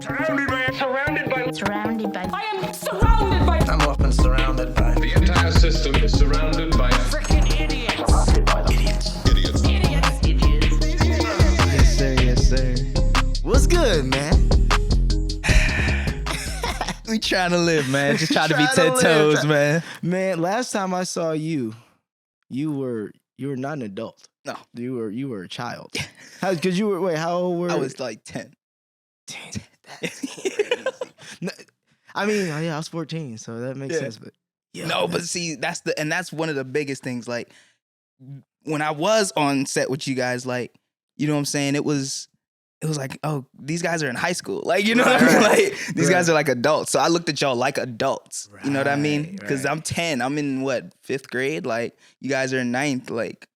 Surrounded by. I am surrounded by. I'm often surrounded by. The entire system is surrounded by Freaking idiots. Surrounded by them. idiots. Yes, sir. Yes, sir. What's good, man? We trying to live, man. Just trying to be 10 toes, man. Man, last time I saw you, you were not an adult. No. You were a child. Because you were, wait, how old were you? I was like 10. 10. That's crazy. No, I mean, yeah, I was 14, so that makes sense. But yeah, No, but see, that's one of the biggest things. Like, when I was on set with you guys, like, you know what I'm saying? It was like, oh, these guys are in high school. Like, you know what I mean? Like, these guys are like adults. So I looked at y'all like adults. You know what I mean? Because I'm 10. I'm in, what, 5th grade? Like, you guys are in 9th. Like,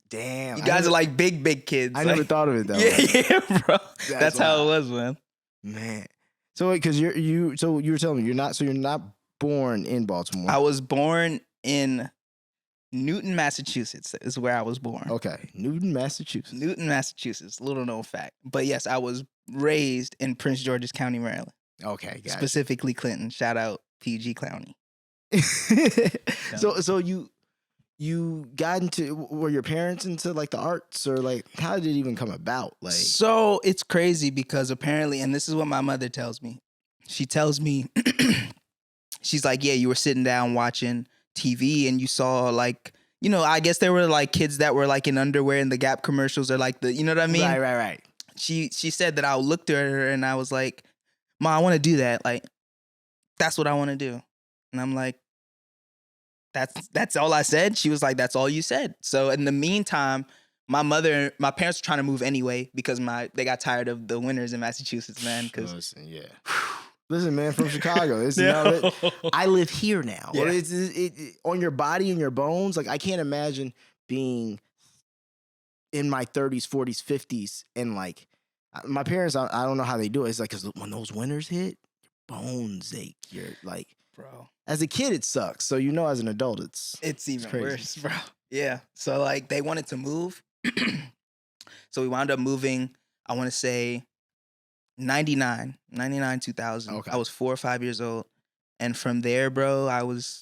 damn. you guys are like big kids. I like, never thought of it that way. Yeah, bro. That's how it was, man. Man. So wait, because you were telling me you're not born in Baltimore. I was born in Newton, Massachusetts is where I was born. Okay, Newton, Massachusetts. Little known fact. But yes, I was raised in Prince George's County, Maryland. Okay, got Specifically Clinton. Shout out PG Clowney. So you got into, were your parents into like the arts, or like how did it even come about? Like, So it's crazy because apparently, and this is what my mother tells me. She tells me, she's like, yeah, you were sitting down watching TV and you saw like, you know, I guess there were like kids that were like in underwear in the Gap commercials, or like the, you know what I mean? Right. She said that I looked at her and I was like, Ma, I want to do that. Like, that's what I want to do. And I'm like, that's all I said. She was like, that's all you said. So in the meantime, my parents were trying to move anyway because they got tired of the winters in Massachusetts, man. Listen, man, from Chicago. I live here now. Yeah. It's on your body and your bones. Like, I can't imagine being in my 30s, 40s, 50s, and like my parents. I don't know how they do it. It's like, because when those winters hit, your bones ache. You're like, Bro. As a kid, it sucks. So as an adult, It's even crazy. worse, bro. Yeah. So like they wanted to move. So we wound up moving, I want to say 99, 2000. Okay. I was 4 or 5 years old. And from there, bro, the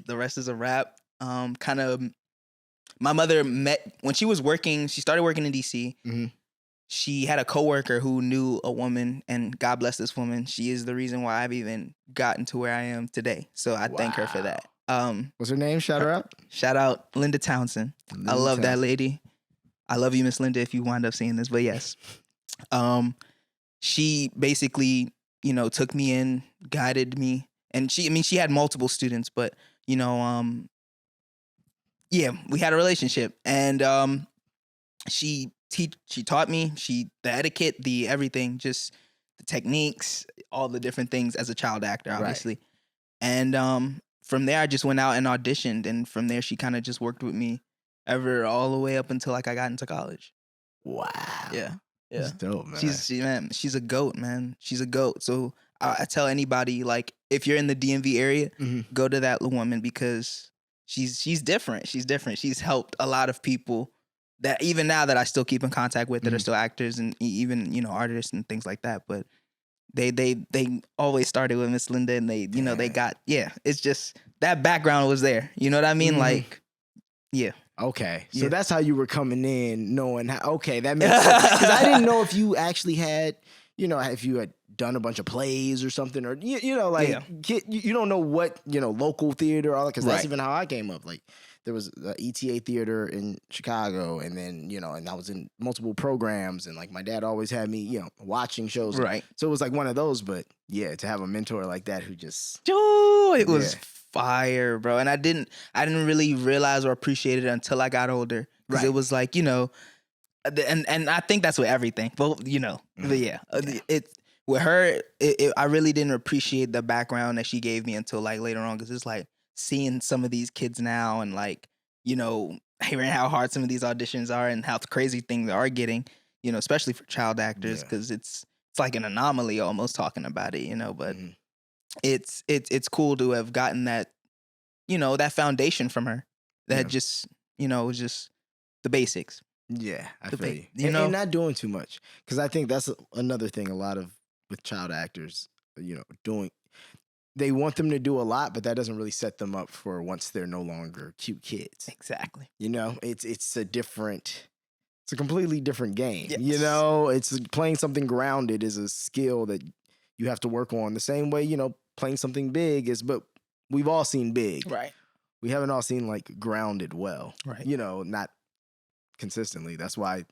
rest is a wrap. Kind of, my mother when she was working, she started working in DC. Mm-hmm. She had a coworker who knew a woman, and God bless this woman. She is the reason why I've even gotten to where I am today. So I thank her for that. What's her name? Shout her out. Shout out Linda Townsend. I love that lady. I love you, Miss Linda, if you wind up seeing this. But yes, she basically, took me in, guided me, and she had multiple students, but we had a relationship, and she taught me the etiquette, the everything, just the techniques, all the different things as a child actor, obviously. Right. And from there, I just went out and auditioned, and from there, she kind of just worked with me all the way up until like I got into college. Wow. Yeah. That's dope, man. She's a goat, man. She's a goat. So I tell anybody, like, if you're in the DMV area, go to that woman because she's different. She's different. She's helped a lot of people that even now that I still keep in contact with that are still actors and even, artists and things like that. But they always started with Miss Linda, and they got, it's just that background was there. You know what I mean? Like, yeah. Okay. So that's how you were coming in, knowing how, okay, that makes sense. Because I didn't know if you actually had, if you had done a bunch of plays or something, or, you don't know what, local theater, all that, because that's even how I came up. Like, there was the ETA theater in Chicago, and then, and I was in multiple programs, and like my dad always had me, watching shows. Right. So it was like one of those, but yeah, to have a mentor like that who just. It was fire, bro. And I didn't really realize or appreciate it until I got older. Because it was like, and I think that's with everything. But, but yeah. With her, I really didn't appreciate the background that she gave me until like later on. Because it's like, seeing some of these kids now and like, hearing how hard some of these auditions are and how crazy things are getting, especially for child actors, because it's like an anomaly almost talking about it, but it's cool to have gotten that, that foundation from her that just, was just the basics. Yeah, I The feel big- you. you know? And not doing too much, because I think that's another thing. A lot of with child actors, doing. They want them to do a lot, but that doesn't really set them up for once they're no longer cute kids. Exactly. It's a completely different game. Yes. It's playing something grounded is a skill that you have to work on. The same way, playing something big is, but we've all seen big. Right. We haven't all seen like grounded well. Right. Not consistently. That's why,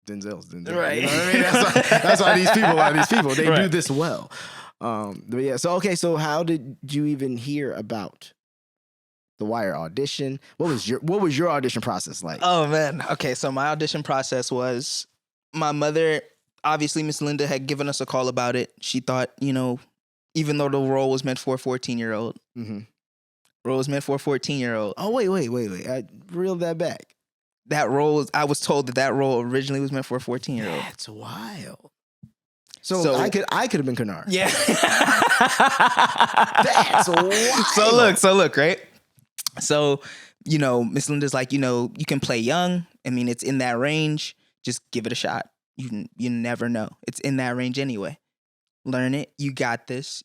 Denzel's Denzel. Right. You know what I mean? That's why these people are these people. They do Right. this well. But yeah. So how did you even hear about the Wire audition? What was your audition process like? Oh man. Okay, so my audition process was my mother, obviously Miss Linda had given us a call about it. She thought, even though the role was meant for a 14-year-old, Mm-hmm. role was meant for a 14-year-old. Oh wait. I reeled that back. That role, I was told that role originally was meant for a 14-year-old. That's wild. So I could have been Kenard. Yeah. That's wild. So look, right? So, Miss Linda's like, you can play young. I mean, it's in that range. Just give it a shot. You never know. It's in that range anyway. Learn it. You got this.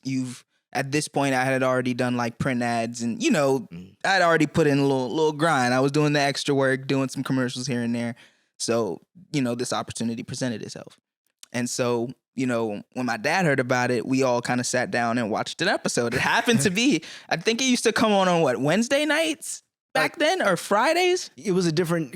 At this point, I had already done like print ads and, I'd already put in a little grind. I was doing the extra work, doing some commercials here and there. So, this opportunity presented itself. And so, when my dad heard about it, we all kind of sat down and watched an episode. It happened to be, I think it used to come on what, Wednesday nights back then or Fridays? It was a different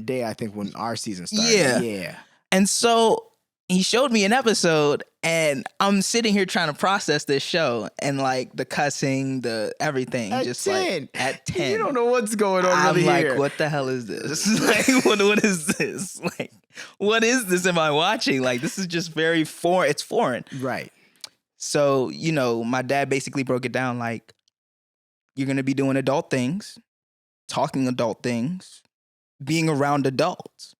day, I think, when our season started. Yeah. And so he showed me an episode and I'm sitting here trying to process this show and like the cussing, the everything. At just 10. like at 10. You don't know what's going on I'm really like, here. what the hell is this? Like, what is this? Like, what is this am I watching? Like, this is just very foreign. It's foreign. Right. So, my dad basically broke it down like, you're going to be doing adult things, talking adult things, being around adults.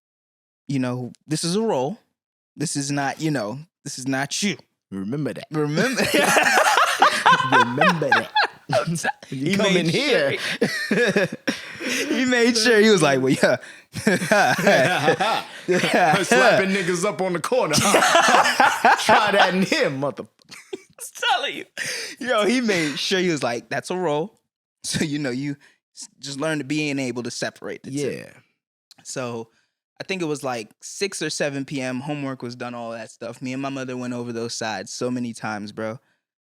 This is a role. This is not, this is not you. Remember that. Remember? Remember that. You come in here. He made sure. He was like, well, yeah. Slapping niggas up on the corner. Try that in here, motherfucker. Telling you. He made sure. He was like, that's a role. So, you just learn to being able to separate the two. Yeah. So I think it was like 6 or 7 p.m. Homework was done, all that stuff. Me and my mother went over those sides so many times, bro.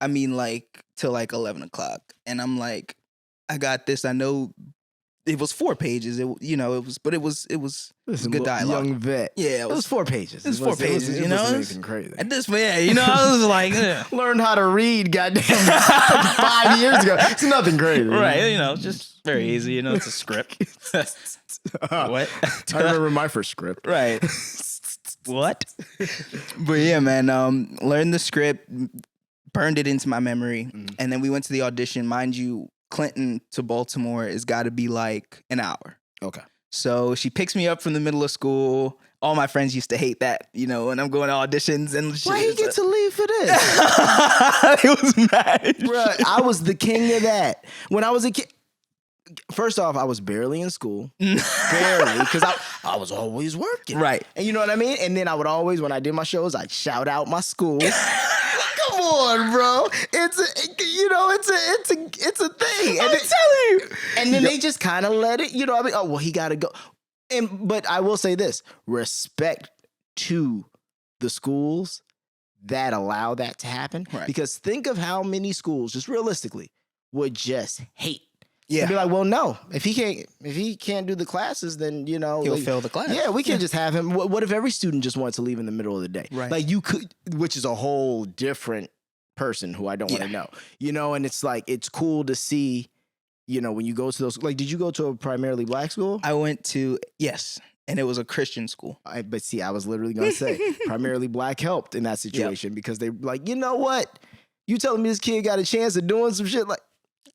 I mean, like, till like 11 o'clock. And I'm like, I got this. I know it was 4 pages. It was good dialogue. Young vet. Yeah, It was 4 pages. It was 4 pages, It wasn't anything crazy. At this point, yeah, I was like, Learned how to read, goddamn, 5 years ago. It's nothing crazy. right, just very easy, it's a script. What? I remember my first script. Right. What? But yeah, man, learned the script, burned it into my memory, and then we went to the audition. Mind you, Clinton to Baltimore has got to be like an hour. Okay. So she picks me up from the middle of school. All my friends used to hate that, when I'm going to auditions and shit. Why he get to leave for this? He was mad. Bruh, I was the king of that. When I was a kid, first off, I was barely in school. Barely. Because I was always working. Right. And you know what I mean? And then I would always, when I did my shows, I'd shout out my school. Come on, bro. It's a thing. I'm telling you. And then they just kind of let it, oh, well, he got to go. But I will say this, respect to the schools that allow that to happen. Right. Because think of how many schools, just realistically, would just hate. Yeah. And be like, well, no, if he can't do the classes, then, He'll fail the class. Yeah, we can't just have him. What if every student just wanted to leave in the middle of the day? Right. Like you could, which is a whole different person who I don't want to know, and it's like, it's cool to see, when you go to those, like, did you go to a primarily black school? I went to, yes, and it was a Christian school. But see, I was literally going to say primarily black helped in that situation because they like, you know what? You telling me this kid got a chance of doing some shit like,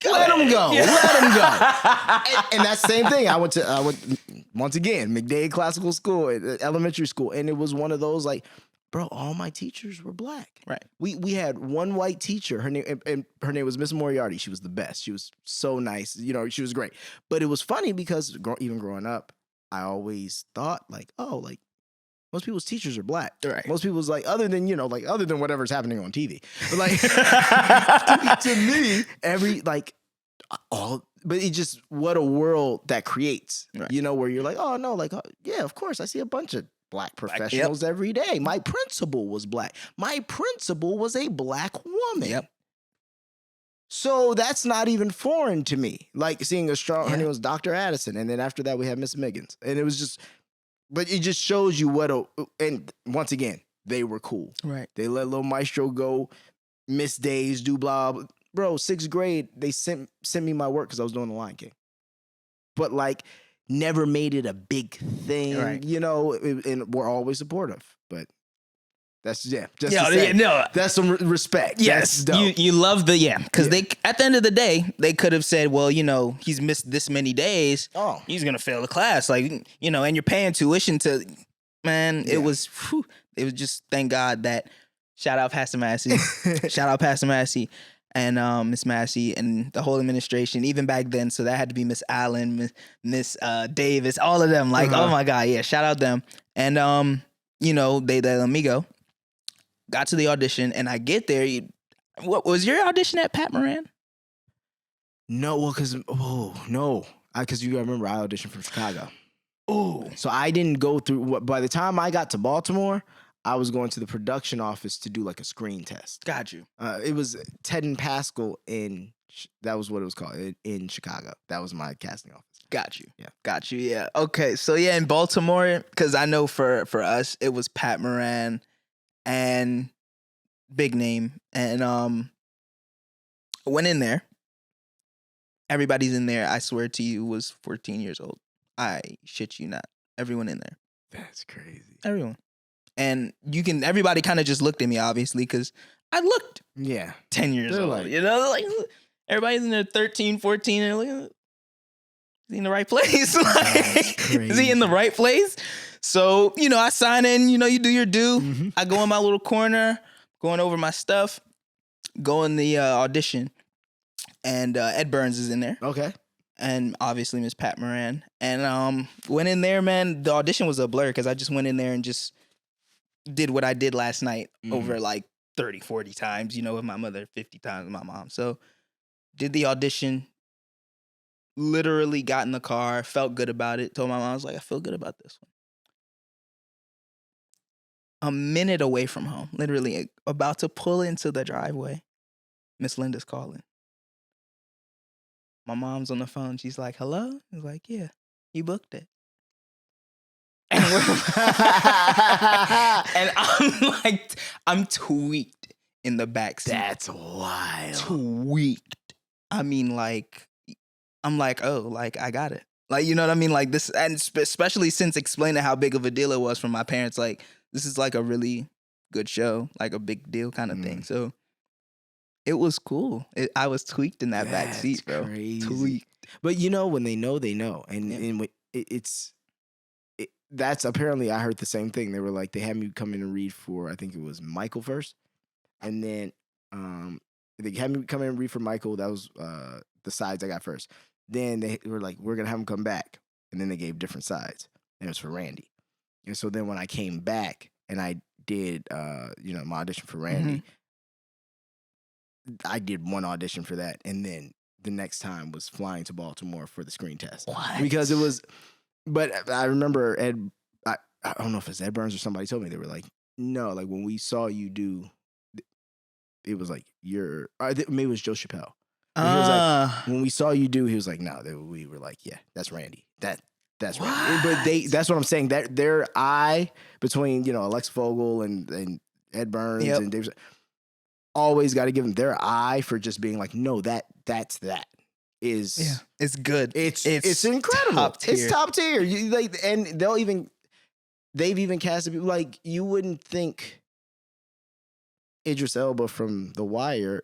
let him go. Yeah. Let him go. And that's the same thing. I went once again, McDade Classical School, elementary school. And it was one of those like, bro, all my teachers were black. Right. We had one white teacher. Her name was Miss Moriarty. She was the best. She was so nice. She was great. But it was funny because even growing up, I always thought like, oh, like most people's teachers are black. Right. Most people's like, other than whatever's happening on TV. But like to me, but it just, what a world that creates, Right. where you're like, oh no, like, yeah, of course I see a bunch of black professionals every day. My principal was black. My principal was a black woman. Yep. So that's not even foreign to me. Like seeing a strong, her name was Dr. Addison. And then after that we had Miss Miggins. And it was just, but it just shows you and once again, they were cool. Right. They let little Maestro go, miss days, do blah, blah. Bro, 6th grade, they sent me my work because I was doing the Lion King. But like, never made it a big thing, and we're always supportive. But that's that's some respect. Yes, That's dope. you love because they, at the end of the day, they could have said, well, he's missed this many days. Oh. He's gonna fail the class, like and you're paying tuition to, man. Yeah. It was just, thank God that, shout out Pastor Massey, and Miss Massey and the whole administration, even back then. So that had to be Miss Allen, Miss Davis, all of them. Like, oh my God, yeah, shout out them. And they let me go. Got to the audition, and I get there. What was your audition at Pat Moran? No, well, because you gotta remember I auditioned from Chicago. Oh, So I didn't go through. By the time I got to Baltimore, I was going to the production office to do like a screen test. got you. It was Ted and Pascal that was what it was called in Chicago. That was my casting office. Got you. Yeah. Got you. Yeah. Okay. So yeah, in Baltimore, because I know for us, it was Pat Moran and big name. And went in there. Everybody's in there, I swear to you, was 14 years old. I shit you not. Everyone in there. That's crazy. Everyone. And everybody kind of just looked at me, obviously, because I looked Yeah. 10 years They're old. like- Like, everybody's in there 13, 14, and like, is he in the right place? Like, is he in the right place? So, I sign in, you do your due. Mm-hmm. I go in my little corner, going over my stuff, go in the audition, and Ed Burns is in there. Okay. And obviously Miss Pat Moran. And went in there, man. The audition was a blur because I just went in there and just did what I did last night over like 30, 40 times, with my mother, 50 times with my mom. So did the audition, literally got in the car, felt good about it, told my mom, I was like, I feel good about this one. A minute away from home, literally about to pull into the driveway, Miss Linda's calling. My mom's on the phone. She's like, hello? I was like, yeah, you booked it. And, and I'm tweaked in the backseat. That's wild. Tweaked. I mean, I'm like, oh, like, I got it. Like, you know what I mean? Like this, and especially since explaining how big of a deal it was from my parents, like, this is like a really good show, like a big deal kind of thing. So it was cool. I was tweaked in that back seat, bro. Crazy. Tweaked. But when they know, they know. And that's apparently, I heard the same thing. They were like, they had me come in and read for, I think it was Michael first. And then they had me come in and read for Michael. That was the sides I got first. Then they were like, we're going to have him come back. And then they gave different sides. And it was for Randy. And so then when I came back and I did, my audition for Randy, I did one audition for that. And then the next time was flying to Baltimore for the screen test. What? Because it was, but I remember I don't know if it's Ed Burns or somebody told me, they were like, no, like when we saw you do, it was like maybe it was Joe Chappelle. He was like, when we saw you do, he was like, no, we were like, yeah, that's Randy. That's Randy. But that's what I'm saying. That their eye between, Alex Fogel and Ed Burns and Dave, always got to give them their eye for just being like, no, that's that. It's good. It's incredible. Top tier. It's top tier. And they've even casted people like you wouldn't think Idris Elba from The Wire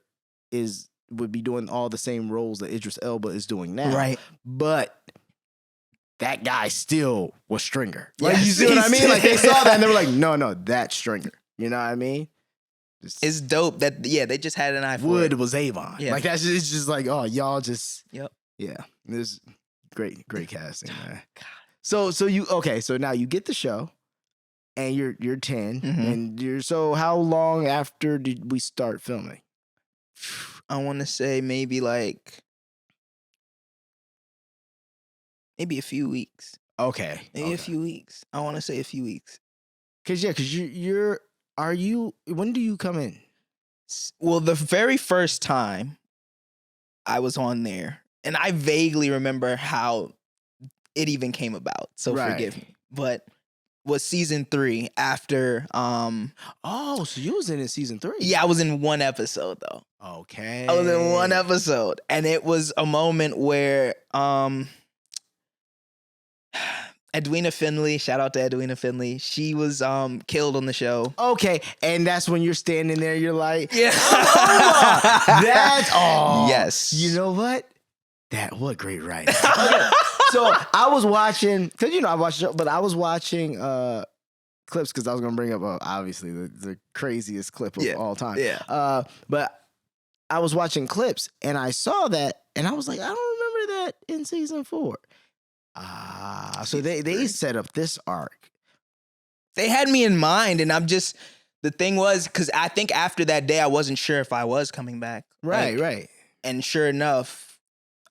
would be doing all the same roles that Idris Elba is doing now. Right. But that guy still was Stringer. Like, Yes, you see what I mean? he's- Like they saw that and they were like, no, that's Stringer. You know what I mean? It's dope that, they just had an eye for Wood it. was Avon. Yeah. Like it's just like, oh, y'all just Yep. yeah. This great casting, man. So you okay? So now you get the show, and you're 10, and so how long after did we start filming? I want to say maybe a few weeks. Okay, Maybe a few weeks. I want to say a few weeks. Cause when do you come in? Well, the very first time I was on there, and I vaguely remember how it even came about, so forgive me. But was season 3 after Oh, so you was in season 3. yeah, I was in one episode though. Okay. I was in one episode, and it was a moment where Edwina Finley, shout out to Edwina Finley, she was killed on the show. Okay, and that's when you're standing there, you're like, Yeah. that's Yes. You know what? What great writing. Okay, so I was watching, because I watched the show, but I was watching clips because I was gonna bring up obviously the craziest clip of all time. Yeah. But I was watching clips and I saw that and I was like, I don't remember that in season 4. So they set up this arc. They had me in mind, and the thing was, because I think after that day, I wasn't sure if I was coming back. Right. And sure enough,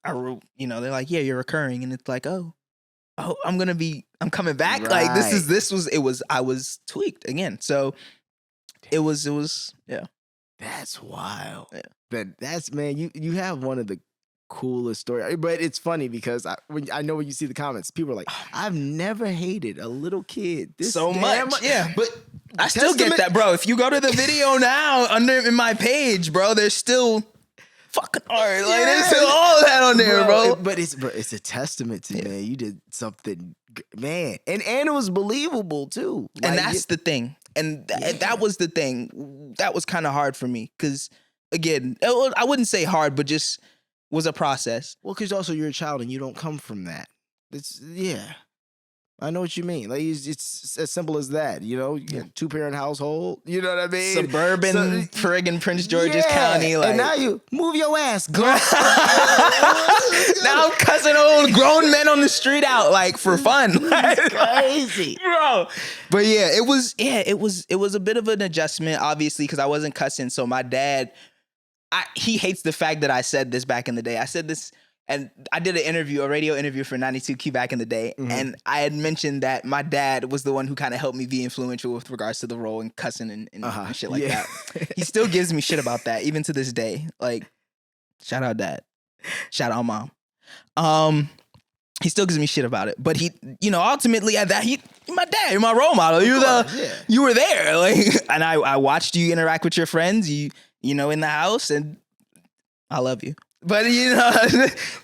they're like, yeah, you're recurring. And it's like, oh, I'm coming back. Right. Like, I was tweaked again. So it was, yeah. That's wild. Yeah. That's, man, you have one of the coolest story, but it's funny because I know when you see the comments, people are like, I've never hated a little kid this so much. Yeah, but I still get that, bro. If you go to the video now in my page, bro, there's still fucking art. Like there's still all of that on there, bro. But it's a testament to man, you did something, man, and it was believable too. Like, and that's the thing, and that was the thing that was kind of hard for me because again, I wouldn't say hard, but just was a process. Well, because also you're a child and you don't come from that. I know what you mean. Like it's as simple as that. You 2-parent household. You know what I mean? Suburban friggin' Prince George's County. Like, and now you move your ass. Go. Now I'm cussing old grown men on the street out like for fun. Crazy, bro. But yeah, it was a bit of an adjustment, obviously, because I wasn't cussing. So my dad. He hates the fact that I said this back in the day. I said this, and I did a radio interview for 92Q back in the day, and I had mentioned that my dad was the one who kind of helped me be influential with regards to the role and cussing and shit like that. He still gives me shit about that, even to this day. Like, shout out dad. Shout out mom. He still gives me shit about it. But he, ultimately at that, my dad, you're my role model. You were there. Like, and I watched you interact with your friends. In the house, and I love you. But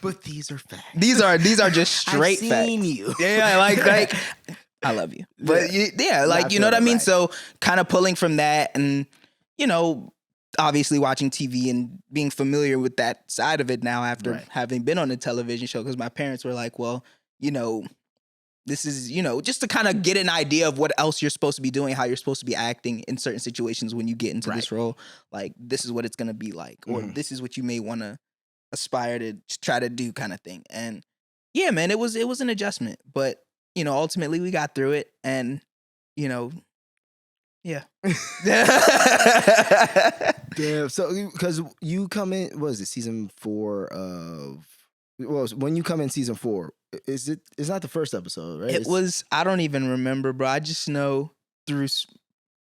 but these are facts. These are just straight facts. I've seen you. Yeah, like I love you. But yeah, like you know what I mean. Right. So kind of pulling from that, and obviously watching TV and being familiar with that side of it now after having been on a television show, because my parents were like, well, this is, just to kind of get an idea of what else you're supposed to be doing, how you're supposed to be acting in certain situations when you get into this role. Like, this is what it's going to be like, or this is what you may want to aspire to try to do, kind of thing. And yeah, man, it was an adjustment, but ultimately we got through it, and yeah. Damn. So, because you come in, what is it, season 4 of? Well, when you come in season 4, it's not the first episode, right? It was, I don't even remember, bro. I just know through,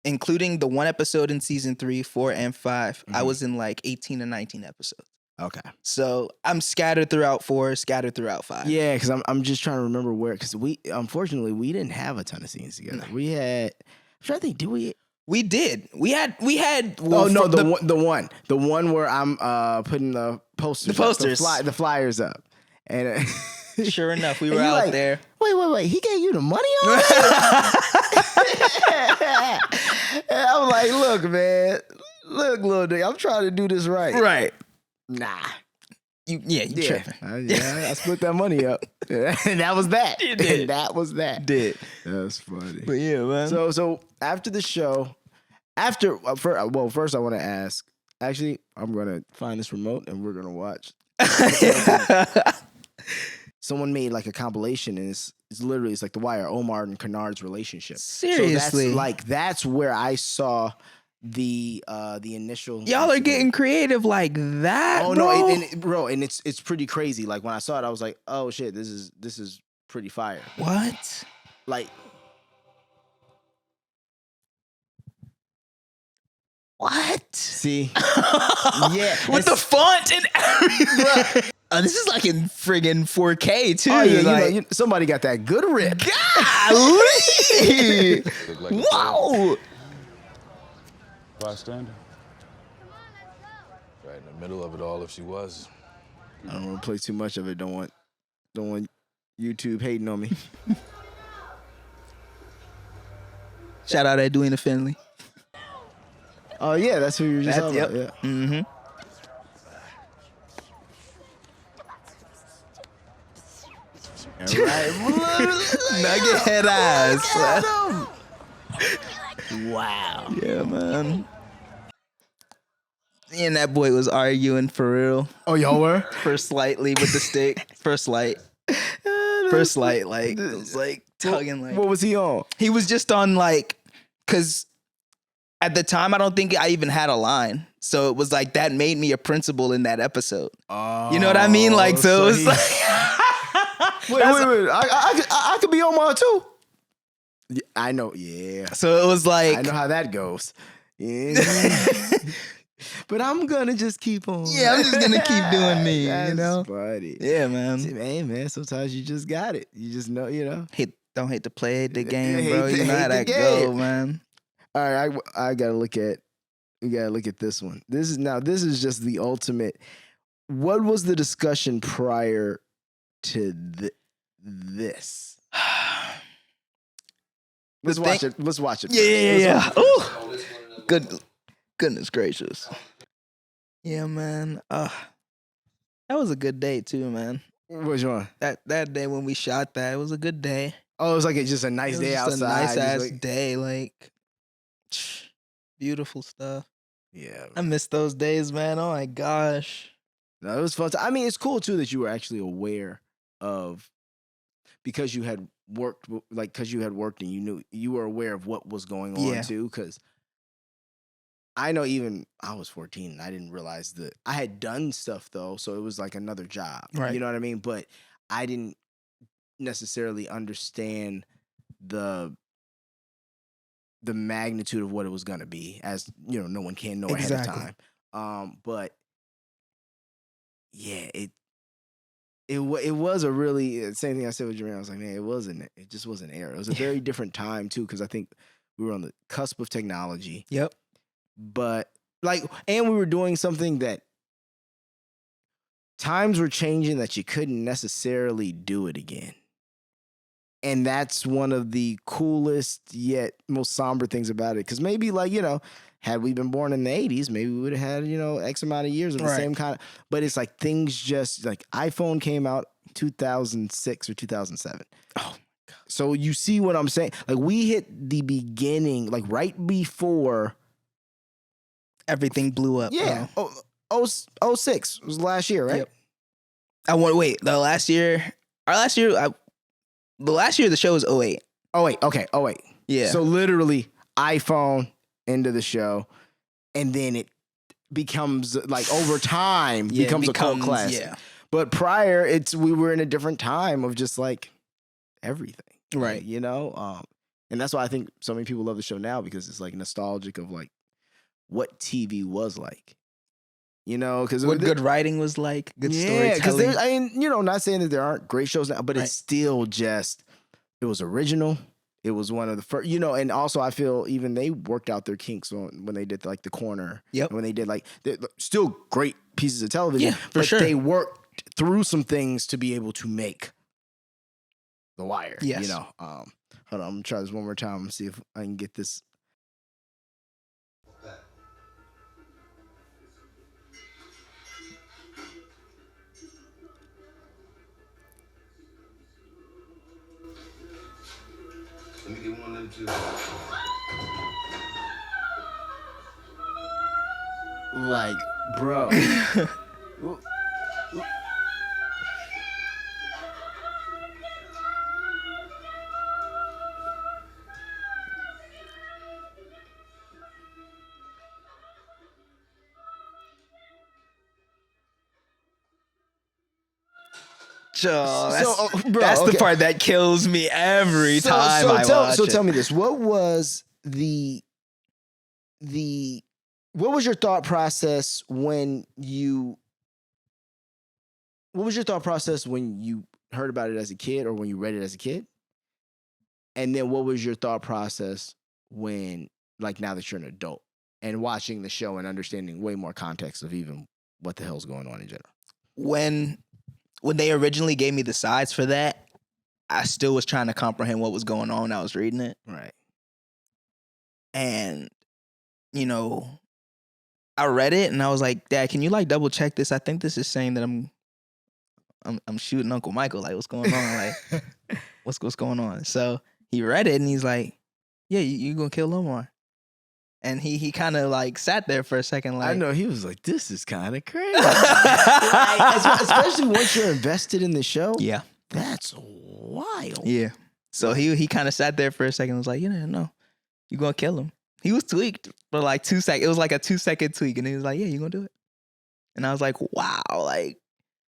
including the one episode in season 3, 4, and 5, I was in like 18 to 19 episodes. Okay. So I'm scattered throughout 4, scattered throughout 5. Yeah, because I'm just trying to remember where, because unfortunately we didn't have a ton of scenes together. No. We had, I'm trying to think, did we? We did. We had. Well, no, the one where I'm putting the posters, the flyers up, and sure enough, we were out there. Wait! He gave you the money on it? And I'm like, look, man, little nigga, I'm trying to do this right. Right? Nah. You tripping. I split that money up. And that was that. You did. And that was that. Did. That's funny. But yeah, man. So after the show, first I want to ask, actually, I'm going to find this remote and we're going to watch. Someone made like a compilation, and it's It's literally, it's like The Wire, Omar and Kenard's relationship. Seriously. So that's where I saw the initial. Y'all are getting creative like that, Oh bro. no, bro, and it's pretty crazy. Like when I saw it, I was like, oh shit, this is pretty fire. What? Like, What? see, yeah, With the font and everything. This is like in friggin' 4K too. oh yeah, like, somebody got that good rip. golly. Whoa. Bystander. Right in the middle of it all, if she was. I don't want to play too much of it. Don't want YouTube hating on me. Shout out Edwina Finley. Oh yeah, that's who you were just talking Yep. about. Yeah. Mm-hmm. Right. Nugget head ass. Wow. Yeah, man. Me and that boy was arguing for real. Oh, y'all were? For slightly with the stick. For slight. For slight, like, it was like tugging, like. What was he on? He was just on, like, because at the time, I don't think I even had a line. So it was like, that made me a principal in that episode. Oh, You know what I mean? Like, so it was like. Wait. I could be on mine too. Yeah, I know. Yeah. So it was like. I know how that goes. Yeah. But I'm gonna just keep on. Yeah, I'm just gonna keep doing me. That's you know. funny. Yeah, man. See, man. Sometimes you just got it. You just know. You know. Don't hate to play the game, Hate bro. to- You know how hate the that go, game. man. All right. I gotta look at. We gotta look at this one. This is just the ultimate. What was the discussion prior to this? Let's watch it. Let's watch it. Yeah. Let's watch it. Ooh. Goodness gracious. Yeah, man. That was a good day too, man. Which one? That day when we shot that, it was a good day. Oh, it was like just a nice It was day just outside. a nice just ass like- day, like beautiful stuff. Yeah. I miss those days, man. Oh my gosh. No, it was fun. I mean, it's cool too that you were actually aware of, because you had worked, and you were aware of what was going on Yeah. too. Because I know even I was 14 and I didn't realize that I had done stuff though, so it was like another job. Right. You know what I mean? But I didn't necessarily understand the magnitude of what it was gonna be, as you know, no one can know ahead of Exactly. time. But yeah, it was a really same thing I said with Jermaine. I was like, man, it just wasn't air. It was a very different time too, because I think we were on the cusp of technology. Yep. But and we were doing something that times were changing that you couldn't necessarily do it again. And that's one of the coolest yet most somber things about it. Because maybe had we been born in the 80s, maybe we would have had, X amount of years of the Right. same kind of, but it's like things just like iPhone came out 2006 or 2007. Oh my God. So you see what I'm saying? Like we hit the beginning, like right before. Everything blew up. Yeah. Bro. 06 was last year, right? Yep. The last year of the show was 08. Oh wait, okay. Oh wait. Yeah. So literally iPhone into the show, and then it becomes like over time Yeah, it becomes a cult classic. Yeah. But prior, we were in a different time of just like everything, Right. And that's why I think so many people love the show now, because it's like nostalgic of like what TV was like. Because What good writing was like, good because storytelling. I mean, not saying that there aren't great shows now, but Right. it's still just, it was original. It was one of the first, and also I feel even they worked out their kinks when they did like The Corner. Yep. And when they did they're still great pieces of television. Yeah, for but sure. they worked through some things to be able to make The Wire. Yes. Hold on, I'm gonna try this one more time and see if I can get this. Let me get one of them too. Like, bro. Bro, that's the okay. part that kills me every time I watch so it. tell me this: what was what was your thought process when you heard about it as a kid, or when you read it as a kid? And then what was your thought process when, like, now that you're an adult and watching the show and understanding way more context of even what the hell's going on in general? When they originally gave me the sides for that, I still was trying to comprehend what was going on when I was reading it. Right. And, you know, I read it and I was like, Dad, can you like double check this? I think this is saying that I'm shooting Uncle Michael. Like, what's going on? Like, what's going on? So he read it and he's like, yeah, you gonna kill Lamar. And he kind of like sat there for a second. Like, I know, he was like, this is kind of crazy. Like, especially once you're invested in the show. Yeah. That's wild. Yeah. So he kind of sat there for a second and was like, no, you gonna kill him. He was tweaked for like 2 seconds. It was like a 2-second tweak. And he was like, yeah, you gonna do it. And I was like, wow, like,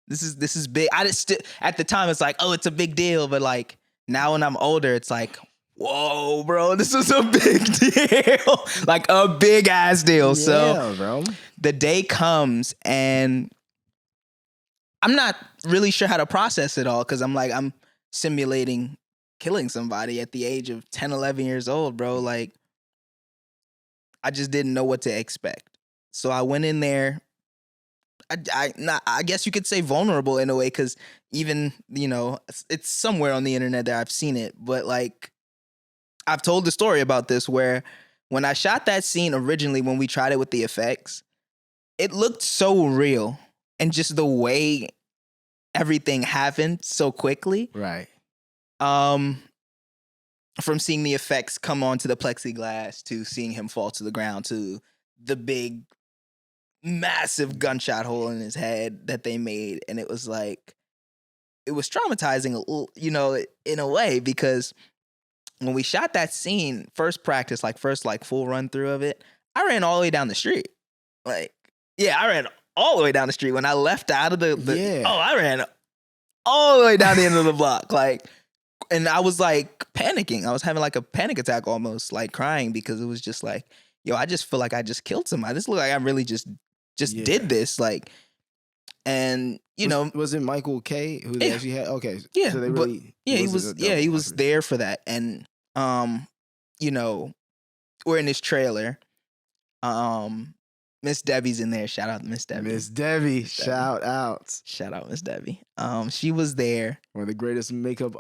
this is big. I just at the time it's like, oh, it's a big deal. But like now when I'm older, it's like, whoa, bro, this is a big deal. Like a big ass deal. Yeah, So bro. the day comes and I'm not really sure how to process it all, because I'm simulating killing somebody at the age of 10, 11 years old, bro. Like, I just didn't know what to expect. So I went in there, I guess you could say vulnerable in a way, because even, you know, it's somewhere on the internet that I've seen it, but like, I've told the story about this where when I shot that scene originally, when we tried it with the effects, it looked so real, and just the way everything happened so quickly. Right. From seeing the effects come onto the plexiglass to seeing him fall to the ground to the big, massive gunshot hole in his head that they made. And it was like, it was traumatizing, you know, in a way, because when we shot that scene, first full run through of it, I ran all the way down the street. Like, yeah, I ran all the way down the street. When I left out of I ran all the way down the end of the block. Like, and I was like panicking. I was having like a panic attack almost, like crying, because it was just like, yo, I just feel like I just killed somebody. This looked like I really just did this. Like, and you know, was it Michael K who they actually had? Okay. Yeah. So they really, he was there for that. And, you know, we're in this trailer. Miss Debbie's in there. Shout out to Miss Debbie. Miss Debbie. Shout out. Shout out Miss Debbie. She was there. One of the greatest makeup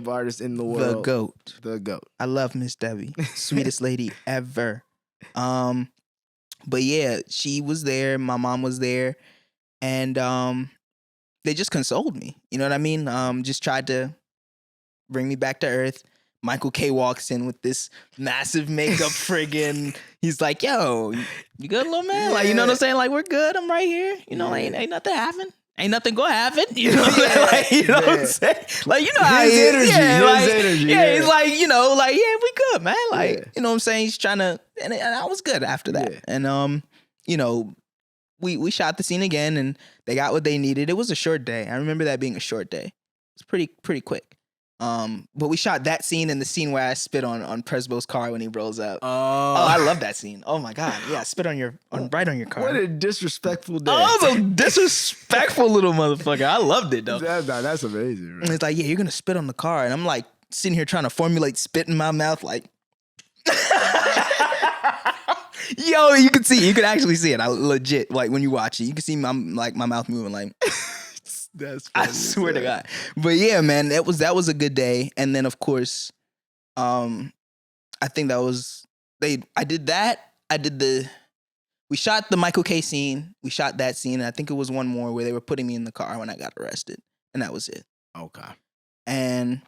artists in the world. The GOAT. I love Miss Debbie. Sweetest lady ever. But yeah, she was there. My mom was there. And they just consoled me. You know what I mean? Just tried to bring me back to earth. Michael K walks in with this massive makeup friggin'. He's like, yo, you good, little man? Yeah. Like, you know what I'm saying? Like, we're good. I'm right here. You know, ain't nothing happen. Ain't nothing gonna happen. You know what I'm saying? Like, you know what I'm saying? Like, you know how he is. Yeah, he's like, you know, like, yeah, we good, man. Like, you know what I'm saying? He's trying to, and I was good after that. Yeah. And, you know, we shot the scene again, and they got what they needed. It was a short day. I remember that being a short day. It was pretty quick. But we shot that scene and the scene where I spit on Presbo's car when he rolls up. Oh, I love that scene. Oh my God. Yeah, spit on your car. What a disrespectful day. Oh, I was a disrespectful little motherfucker. I loved it though. That's amazing, man. And it's like, yeah, you're gonna spit on the car. And I'm like sitting here trying to formulate spit in my mouth, like yo, you could actually see it. I legit, like when you watch it, you can see my mouth moving like That's funny, I swear to God. But yeah, man, that was a good day. And then of course, I think I did that. We shot the Michael K scene. We shot that scene. And I think it was one more where they were putting me in the car when I got arrested. And that was it. Okay. And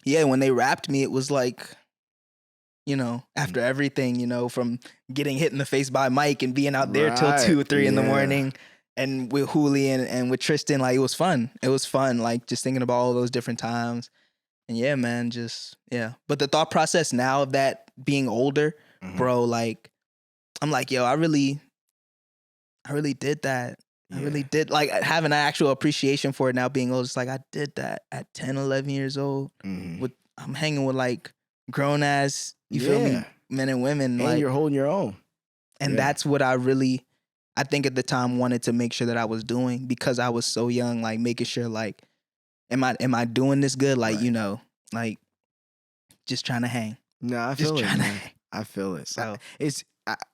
yeah, when they wrapped me, it was like, you know, after everything, you know, from getting hit in the face by Mike and being out there till 2 or 3 in the morning. And with Julian and with Tristan, like, it was fun. It was fun, like, just thinking about all those different times. And yeah, man, yeah. But the thought process now of that being older, bro, like, I'm like, yo, I really did that. I really did like having an actual appreciation for it now being old. It's like I did that at 10, 11 years old. I'm hanging with like grown ass, you feel me, men and women. And like you're holding your own. And that's what I think at the time wanted to make sure that I was doing because I was so young, like making sure like, am I doing this good? Like, you know, like just trying to hang. No, I feel it, man. I feel it. So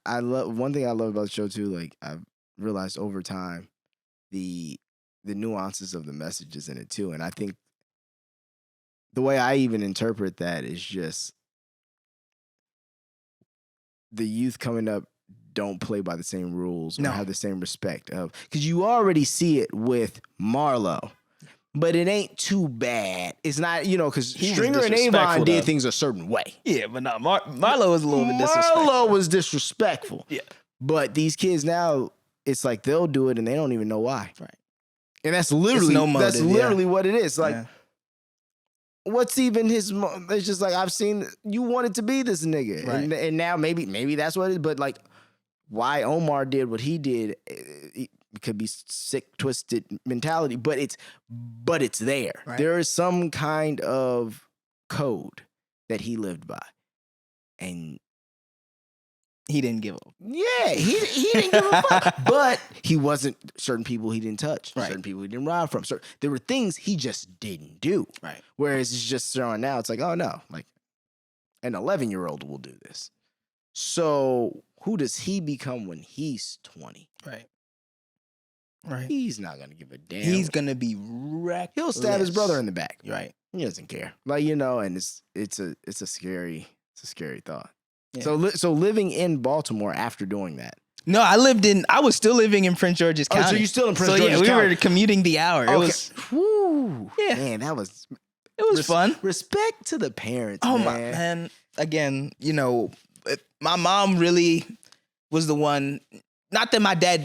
I love one thing I love about the show too, like I've realized over time the nuances of the messages in it too. And I think the way I even interpret that is just the youth coming up don't play by the same rules or have the same respect of, because you already see it with Marlo, but it ain't too bad. It's not, you know, because Stringer and Avon did things a certain way. Yeah, but no, Marlo was a little bit disrespectful. Marlo was disrespectful. Yeah. But these kids now, it's like they'll do it and they don't even know why. Right. And that's literally, what it is. Like, what's even his? It's just like, I've seen you wanted to be this nigga, and now maybe that's what it is. But like, why Omar did what he did, it could be sick, twisted mentality. But it's there. Right. There is some kind of code that he lived by, and he didn't give up. Yeah, he didn't give a fuck. But he wasn't, certain people he didn't touch. Right. Certain people he didn't rob from. There were things he just didn't do. Right. Whereas it's just throwing now, it's like, oh no, like an 11-year-old will do this. So who does he become when he's 20? Right. Right. He's not gonna give a damn. He's gonna be wrecked. He'll stab his brother in the back. Right. He doesn't care. Like, you know, and it's a scary thought. Yeah. So living in Baltimore after doing that. No, I was still living in Prince George's County. So you're still in Prince George's County. So yeah, we were commuting the hour. Okay. It was, whew, yeah. Man, it was fun. Respect to the parents, man. My man. Again, you know, my mom really was the one, not that my dad,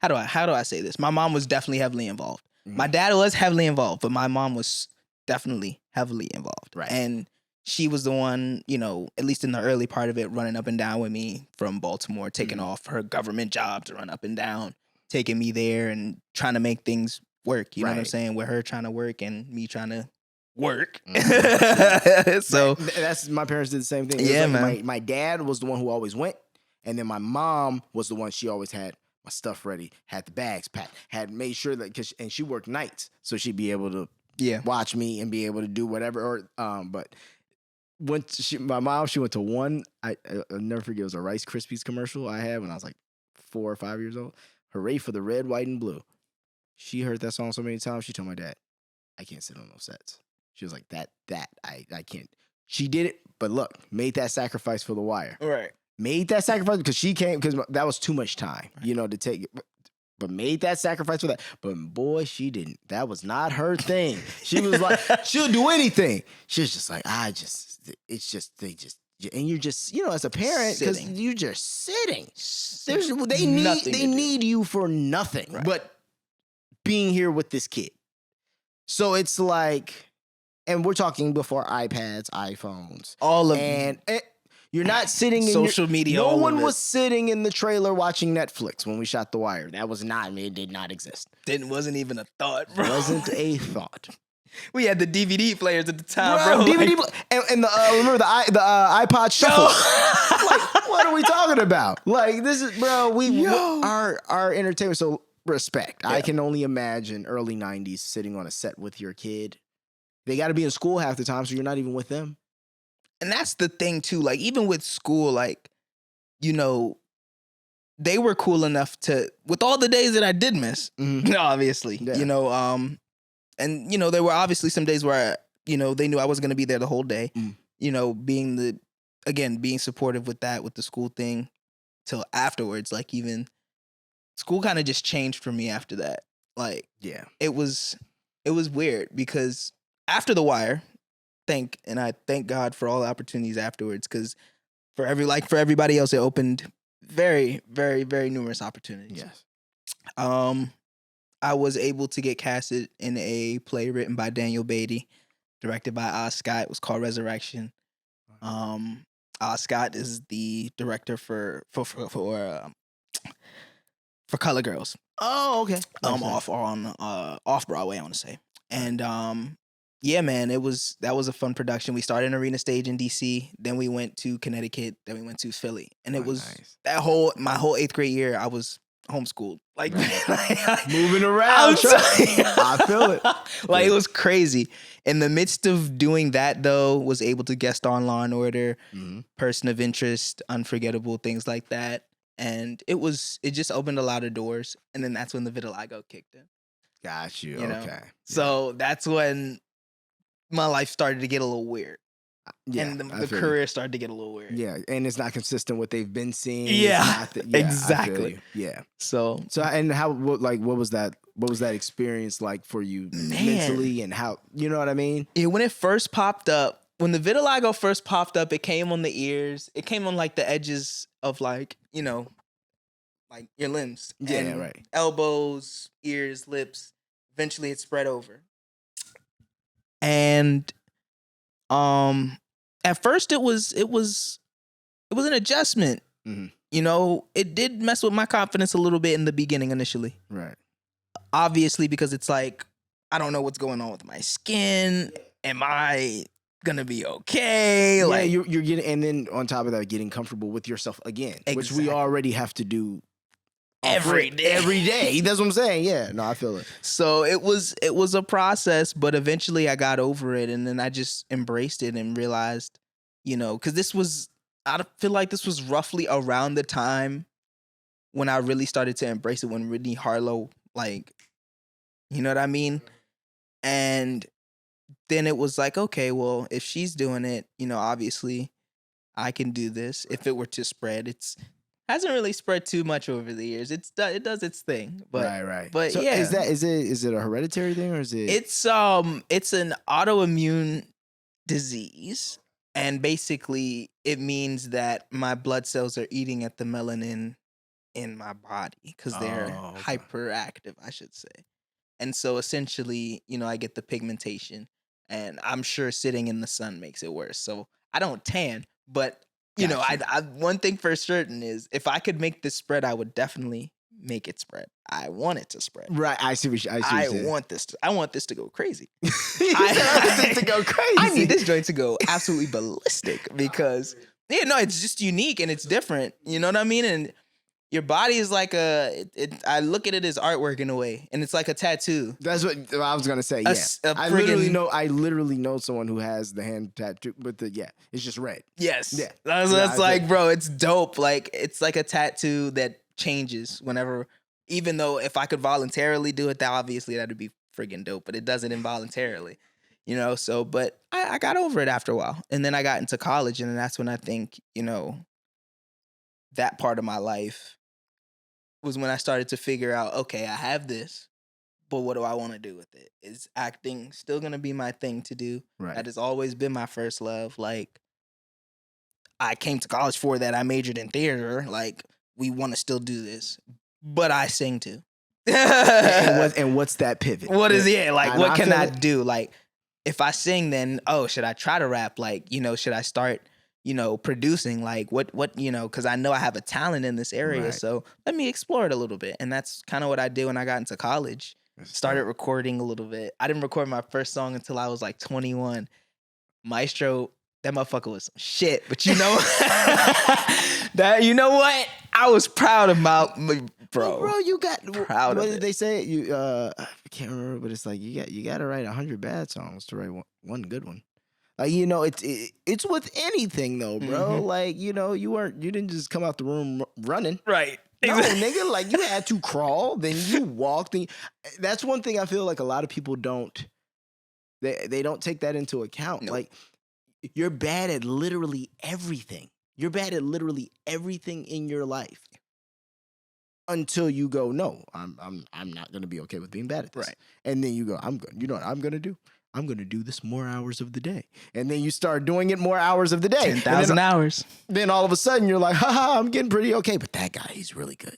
how do I say this? My mom was definitely heavily involved. My dad was heavily involved, but my mom was definitely heavily involved. Right. And she was the one, you know, at least in the early part of it, running up and down with me from Baltimore, taking off her government job to run up and down, taking me there and trying to make things work. You know what I'm saying? With her trying to work and me trying to work. So that's, my parents did the same thing. Yeah, like man. My dad was the one who always went. And then my mom was the one, she always had my stuff ready, had the bags packed, had made sure that, and she worked nights, so she'd be able to watch me and be able to do whatever. But my mom, she went to one, I'll never forget, it was a Rice Krispies commercial I had when I was like 4 or 5 years old. Hooray for the red, white, and blue. She heard that song so many times, she told my dad, I can't sit on those sets. She was like, I can't. She did it, but look, made that sacrifice for The Wire. Right. Made that sacrifice because she came, because that was too much time, you know, to take it. But made that sacrifice for that. But boy, she didn't. That was not her thing. She was like, she'll do anything. She was just like, and you're just, you know, as a parent, because you're just sitting. They need you for nothing but being here with this kid. So it's like, and we're talking before iPads, iPhones, all of them. And you're not sitting in social media. No one was sitting in the trailer watching Netflix when we shot The Wire. That was not, it did not exist. Wasn't even a thought, bro. Wasn't a thought. We had the DVD players at the time, bro. DVD and the remember the iPod Shuffle. Like, what are we talking about? Like, this is, bro. Our entertainment. So respect. Yeah. I can only imagine early '90s sitting on a set with your kid. They got to be in school half the time, so you're not even with them. And that's the thing too. Like, even with school, like, you know, they were cool enough to, with all the days that I did miss, obviously, you know, and, you know, there were obviously some days where, you know, they knew I wasn't going to be there the whole day, you know, being supportive with that, with the school thing till afterwards. Like, even school kind of just changed for me after that. Like, it was weird because after The Wire, I thank God for all the opportunities afterwards, because for everybody else, it opened very, very, very numerous opportunities. Yes. I was able to get casted in a play written by Daniel Beatty, directed by Oz Scott. It was called Resurrection. Oz Scott is the director for for Color Girls. Oh, okay. Off Broadway, I want to say. And yeah, man, that was a fun production. We started an arena stage in DC, then we went to Connecticut, then we went to Philly. And it was nice. my whole 8th grade year, I was homeschooled. Like, Moving around. I feel it. Like, it was crazy. In the midst of doing that, though, was able to guest on Law and Order, Person of Interest, Unforgettable, things like that. And it just opened a lot of doors. And then that's when the vitiligo kicked in. Got you. You know? Okay. So that's when my life started to get a little weird. Yeah, And the career started to get a little weird. Yeah, and it's not consistent what they've been seeing. Yeah, It's not exactly. Yeah. So And what was that? What was that experience like for you mentally, and how, you know what I mean? yeah, when it first popped up, when the vitiligo first popped up, it came on the ears. It came on like the edges of like, you know, like your limbs. Yeah, and right. Elbows, ears, lips. Eventually it spread over. And at first it was an adjustment. Mhm. You know, it did mess with my confidence a little bit in the beginning initially. Right. Obviously, because it's like, I don't know what's going on with my skin. Am I gonna be okay? Yeah, Like, you're getting, and then on top of that, getting comfortable with yourself again, which we Exactly. already have to do every day. Every day. That's what I'm saying. Yeah. No, I feel it. So it was a process, but eventually I got over it, and then I just embraced it and realized, you know, because I feel like this was roughly around the time when I really started to embrace it, when Whitney Harlow, like, you know what I mean? And then it was like, okay, well, if she's doing it, you know, obviously I can do this. If it were to spread, hasn't really spread too much over the years. It does its thing, but right. But So yeah, is it a hereditary thing, or is it? it's an autoimmune disease, and basically it means that my blood cells are eating at the melanin in my body because they're Oh, okay. hyperactive, I should say. And so essentially, you know, I get the pigmentation, and I'm sure sitting in the sun makes it worse. So I don't tan, but you know, Gotcha. I one thing for certain is if I could make this spread, I would definitely make it spread. I want it to spread. Right. I see what you're saying. I want this to go crazy. You said I want this to go crazy. I need this joint to go absolutely ballistic because it's just unique and it's different. You know what I mean? And your body is like I look at it as artwork in a way, and it's like a tattoo. That's what I was gonna say. Yeah, I literally know someone who has the hand tattoo, but it's just red. Yes. Yeah. That's like, bro, it's dope. Like, it's like a tattoo that changes whenever, even though if I could voluntarily do it, that'd be friggin' dope, but it does it involuntarily, you know? So, but I got over it after a while. And then I got into college, and then that's when I think, you know, that part of my life was when I started to figure out, okay, I have this, but what do I want to do with it? Is acting still going to be my thing to do? Right. That has always been my first love. Like, I came to college for that. I majored in theater. Like, we want to still do this, but I sing too. and what's that pivot? What is it? Like, what can I feel it. do? Like, if I sing, then, should I try to rap? Like, you know, should I start, you know, producing? Like, what, you know, because I know I have a talent in this area. Right. So let me explore it a little bit. And that's kind of what I did when I got into college. Started recording a little bit. I didn't record my first song until I was like 21. Maestro, that motherfucker was some shit. But you know, you know what? I was proud of Bro, you got proud what of did it. they say? I can't remember, but it's like you got to write 100 bad songs to write one good one. You know, it's with anything though, bro. Mhm. Like, you know, you didn't just come out the room running. Right. No, nigga, like you had to crawl, then you walked. That's one thing I feel like a lot of people don't. They don't take that into account. Nope. Like, you're bad at literally everything. You're bad at literally everything in your life until you go, no, I'm not gonna be okay with being bad at this. Right. And then you go, you know what I'm gonna do? I'm gonna do this more hours of the day. And then you start doing it more hours of the day. 10,000 hours. Then all of a sudden you're like, haha, I'm getting pretty okay. But that guy, he's really good.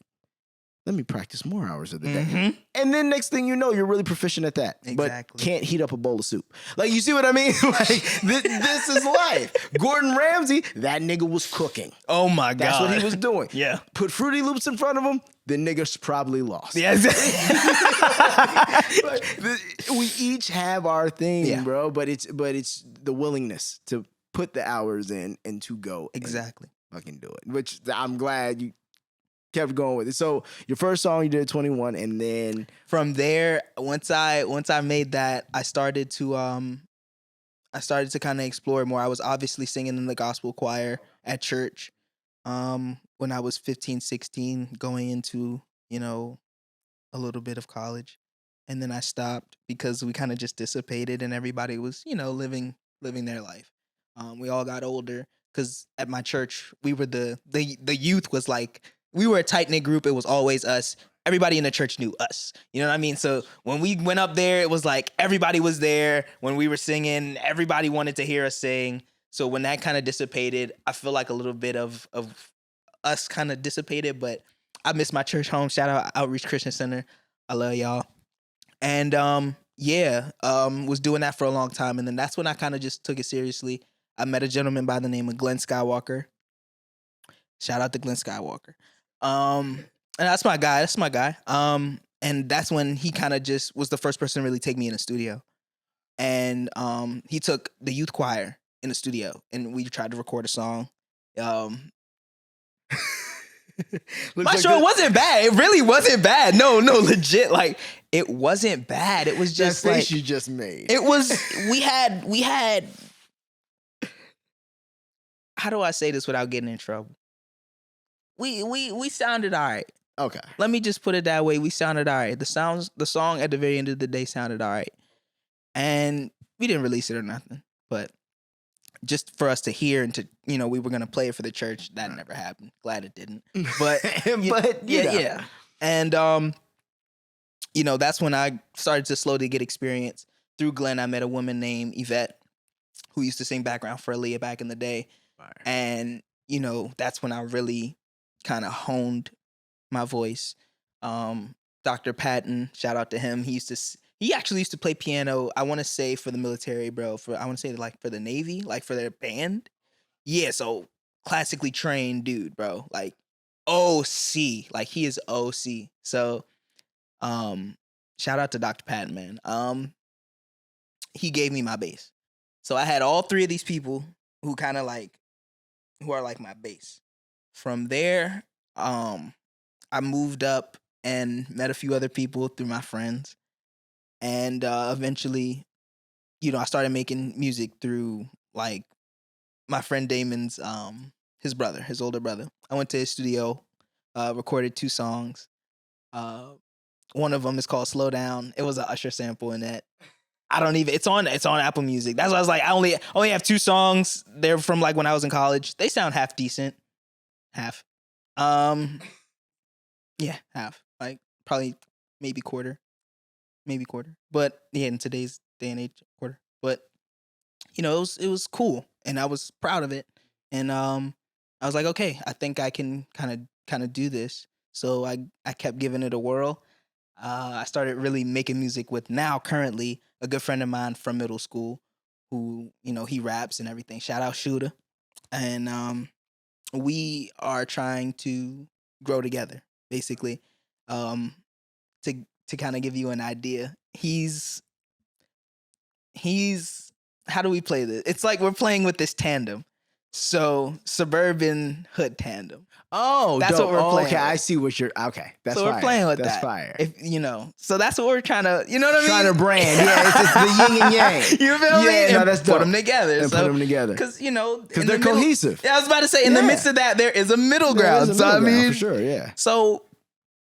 let me practice more hours of the day. And then next thing you know, you're really proficient at that. Exactly. But can't heat up a bowl of soup. Like, you see what I mean? Like, this is life. Gordon Ramsay, that nigga was cooking. Oh my God. That's what he was doing. Yeah. Put Fruity Loops in front of him, the nigga's probably lost. Yeah, exactly. We each have our thing, Yeah. bro. But it's the willingness to put the hours in and to go Exactly. and fucking do it. Which I'm glad you kept going with it. So your first song you did at 21, and then From there, once I made that, I started to kind of explore more. I was obviously singing in the gospel choir at church when I was 15, 16, going into, a little bit of college. And then I stopped because we kind of just dissipated and everybody was, living their life. We all got older because at my church, we were the youth was like, we were a tight-knit group. It was always us. Everybody in the church knew us. You know what I mean? So when we went up there, it was like everybody was there. When we were singing, everybody wanted to hear us sing. So when that kind of dissipated, I feel like a little bit of us kind of dissipated, but I miss my church home. Shout out Outreach Christian Center. I love y'all. And was doing that for a long time. And then that's when I kind of just took it seriously. I met a gentleman by the name of Glenn Skywalker. Shout out to Glenn Skywalker. And that's my guy. And that's when he kind of just was the first person to really take me in the studio. And he took the youth choir in the studio and we tried to record a song. My show wasn't bad. It really wasn't bad. No, legit. Like, it wasn't bad. It was just that face like you just made. it was. We had. How do I say this without getting in trouble? We sounded all right. Okay. Let me just put it that way. We sounded all right. The song at the very end of the day sounded all right, and we didn't release it or nothing. But just for us to hear and to, we were gonna play it for the church. That never happened. Glad it didn't. But yeah. And that's when I started to slowly get experience. Through Glenn, I met a woman named Yvette who used to sing background for Aaliyah back in the day. Fire. And, that's when I really kind of honed my voice. Dr. Patton, shout out to him. He actually used to play piano, I want to say for the military, bro. I want to say like for the Navy, like for their band. Yeah, so classically trained dude, bro. Like OC. Like he is OC. So shout out to Dr. Patton, man. He gave me my bass. So I had all three of these people who are like my bass. From there, I moved up and met a few other people through my friends. And eventually, I started making music through like my friend Damon's his older brother. I went to his studio, recorded 2 songs. One of them is called Slow Down. It was an Usher sample in that. It's on Apple Music. That's why I was like, I only have 2 songs. They're from like when I was in college. They sound half decent. Half. Yeah, half. Like probably maybe quarter. But yeah, in today's day and age, quarter. But it was cool and I was proud of it. And I was like, okay, I think I can kind of do this. So I kept giving it a whirl. I started really making music with now currently a good friend of mine from middle school who, he raps and everything. Shout out Shooter. And we are trying to grow together, basically. To kind of give you an idea, he's how do we play this? It's like we're playing with this tandem. So suburban hood tandem. Oh, that's dope. what we're playing. Okay, with. I see what you're. Okay, that's so fire. we're playing with that's that. Fire. If so that's what we're trying to. You know what I mean? Trying to brand. Yeah, it's the yin and yang. You feel me? Yeah, no, And that's put dope. them together. And put them together. Because they're cohesive. Yeah, I was about to say in the Yeah. midst of that there is a middle ground. There's a So middle I ground, mean, for sure, yeah. So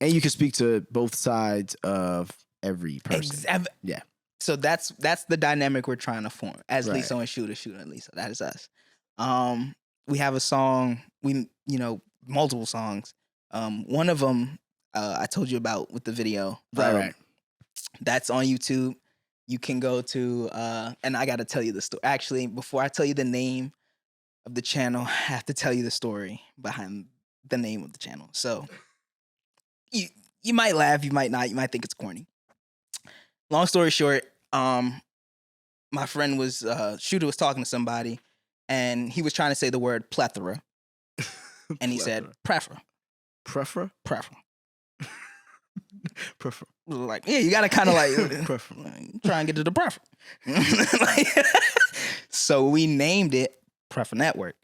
and you can speak to both sides of every person. Yeah. So that's the dynamic we're trying to form as Right. Liso and Shooter and Liso. That is us. We have a song. Multiple songs. One of them I told you about with the video. Right. That's on YouTube. You can go to and I got to tell you the story. Actually, before I tell you the name of the channel, I have to tell you the story behind the name of the channel. So You might laugh, you might not, you might think it's corny. Long story short, my friend was Shooter was talking to somebody, and he was trying to say the word plethora, and he said prefer. Prefer? Prefer. Prefer. Like, yeah, you gotta kind of like Prefer. try and get to the prefer. Like, so we named it Prefer Network.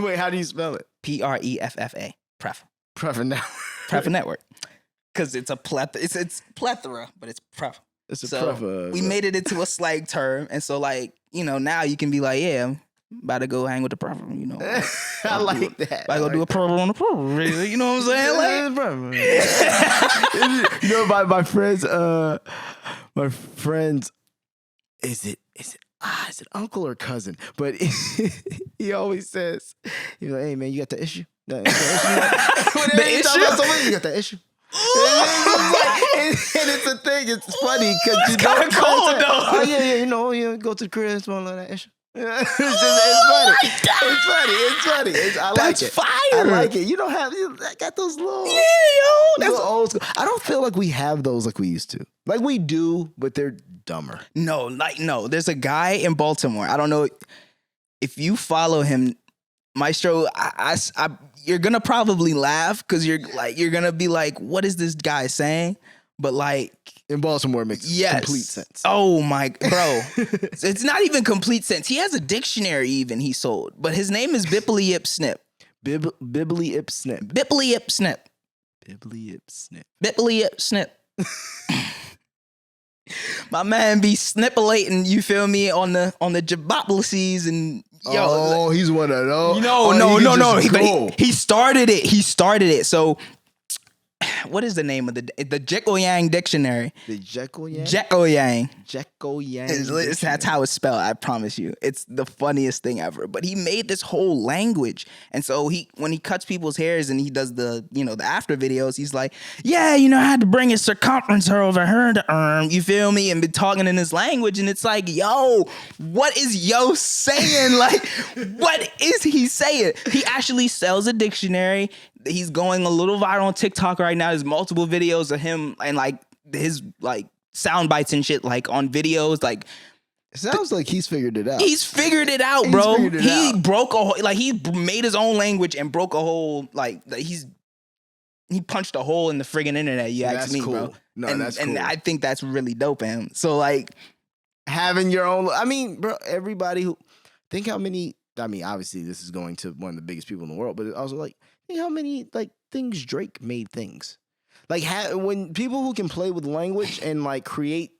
Wait, how do you spell it? PREFFA. Prefer. Prefer now. Prefer Network. Because it's a plethora. It's plethora, but it's prefer. It's a So prefer. we made it into a slang term, and so like now you can be like, yeah, I'm about to go hang with the prefer. I like that. I go do a prefer on the prefer. You know what I'm saying? Like, my friends, is it uncle or cousin? But he always says, he's like, hey man, you got the issue? The issue? You got the issue? And it's a thing. It's funny because you kinda cold, though. Oh yeah, go to the crib, smell that issue. It's funny. It's funny. I like it. Fire. I like it. You don't have. I got those little. Yeah, yo, that's little old school. I don't feel like we have those like we used to. Like we do, but they're dumber. no. There's a guy in Baltimore. I don't know if you follow him, Maestro. You're gonna probably laugh because you're gonna be like, what is this guy saying? But like In Baltimore, it makes complete sense. Oh my, bro, it's not even complete sense. He has a dictionary even he sold, but his name is Bibbly Ip Snip. Bibbly Ip Snip. Bibbly Ip Snip. Bibbly Ip Snip. Bibbly Ip Snip. My man be snippulating, you feel me, on the jabopolises and yo. He's one of those. No. He started it. So, what is the name of the Jekyll Yang Dictionary? The Jekyll Yang? Jekyll Yang. Jekyll Yang. That's how it's spelled. I promise you, it's the funniest thing ever. But he made this whole language, and so when he cuts people's hairs and he does the after videos, he's like, yeah, I had to bring his circumference over her to you feel me, and be talking in his language, and it's like, yo, what is yo saying? Like, what is he saying? He actually sells a dictionary. He's going a little viral on TikTok right now. There's multiple videos of him and like his like sound bites and shit like on videos. Like, it sounds like he's figured it out. He's figured it out, bro. He broke a whole, like, he made his own language and broke a whole, like, he punched a hole in the friggin' internet. You ask me, cool. bro. No, that's cool. And I think that's really dope, man. So like having your own. I mean, bro, everybody who think how many. I mean, obviously, this is going to one of the biggest people in the world, but it's also like, think how many like things Drake made things. Like when people who can play with language and like create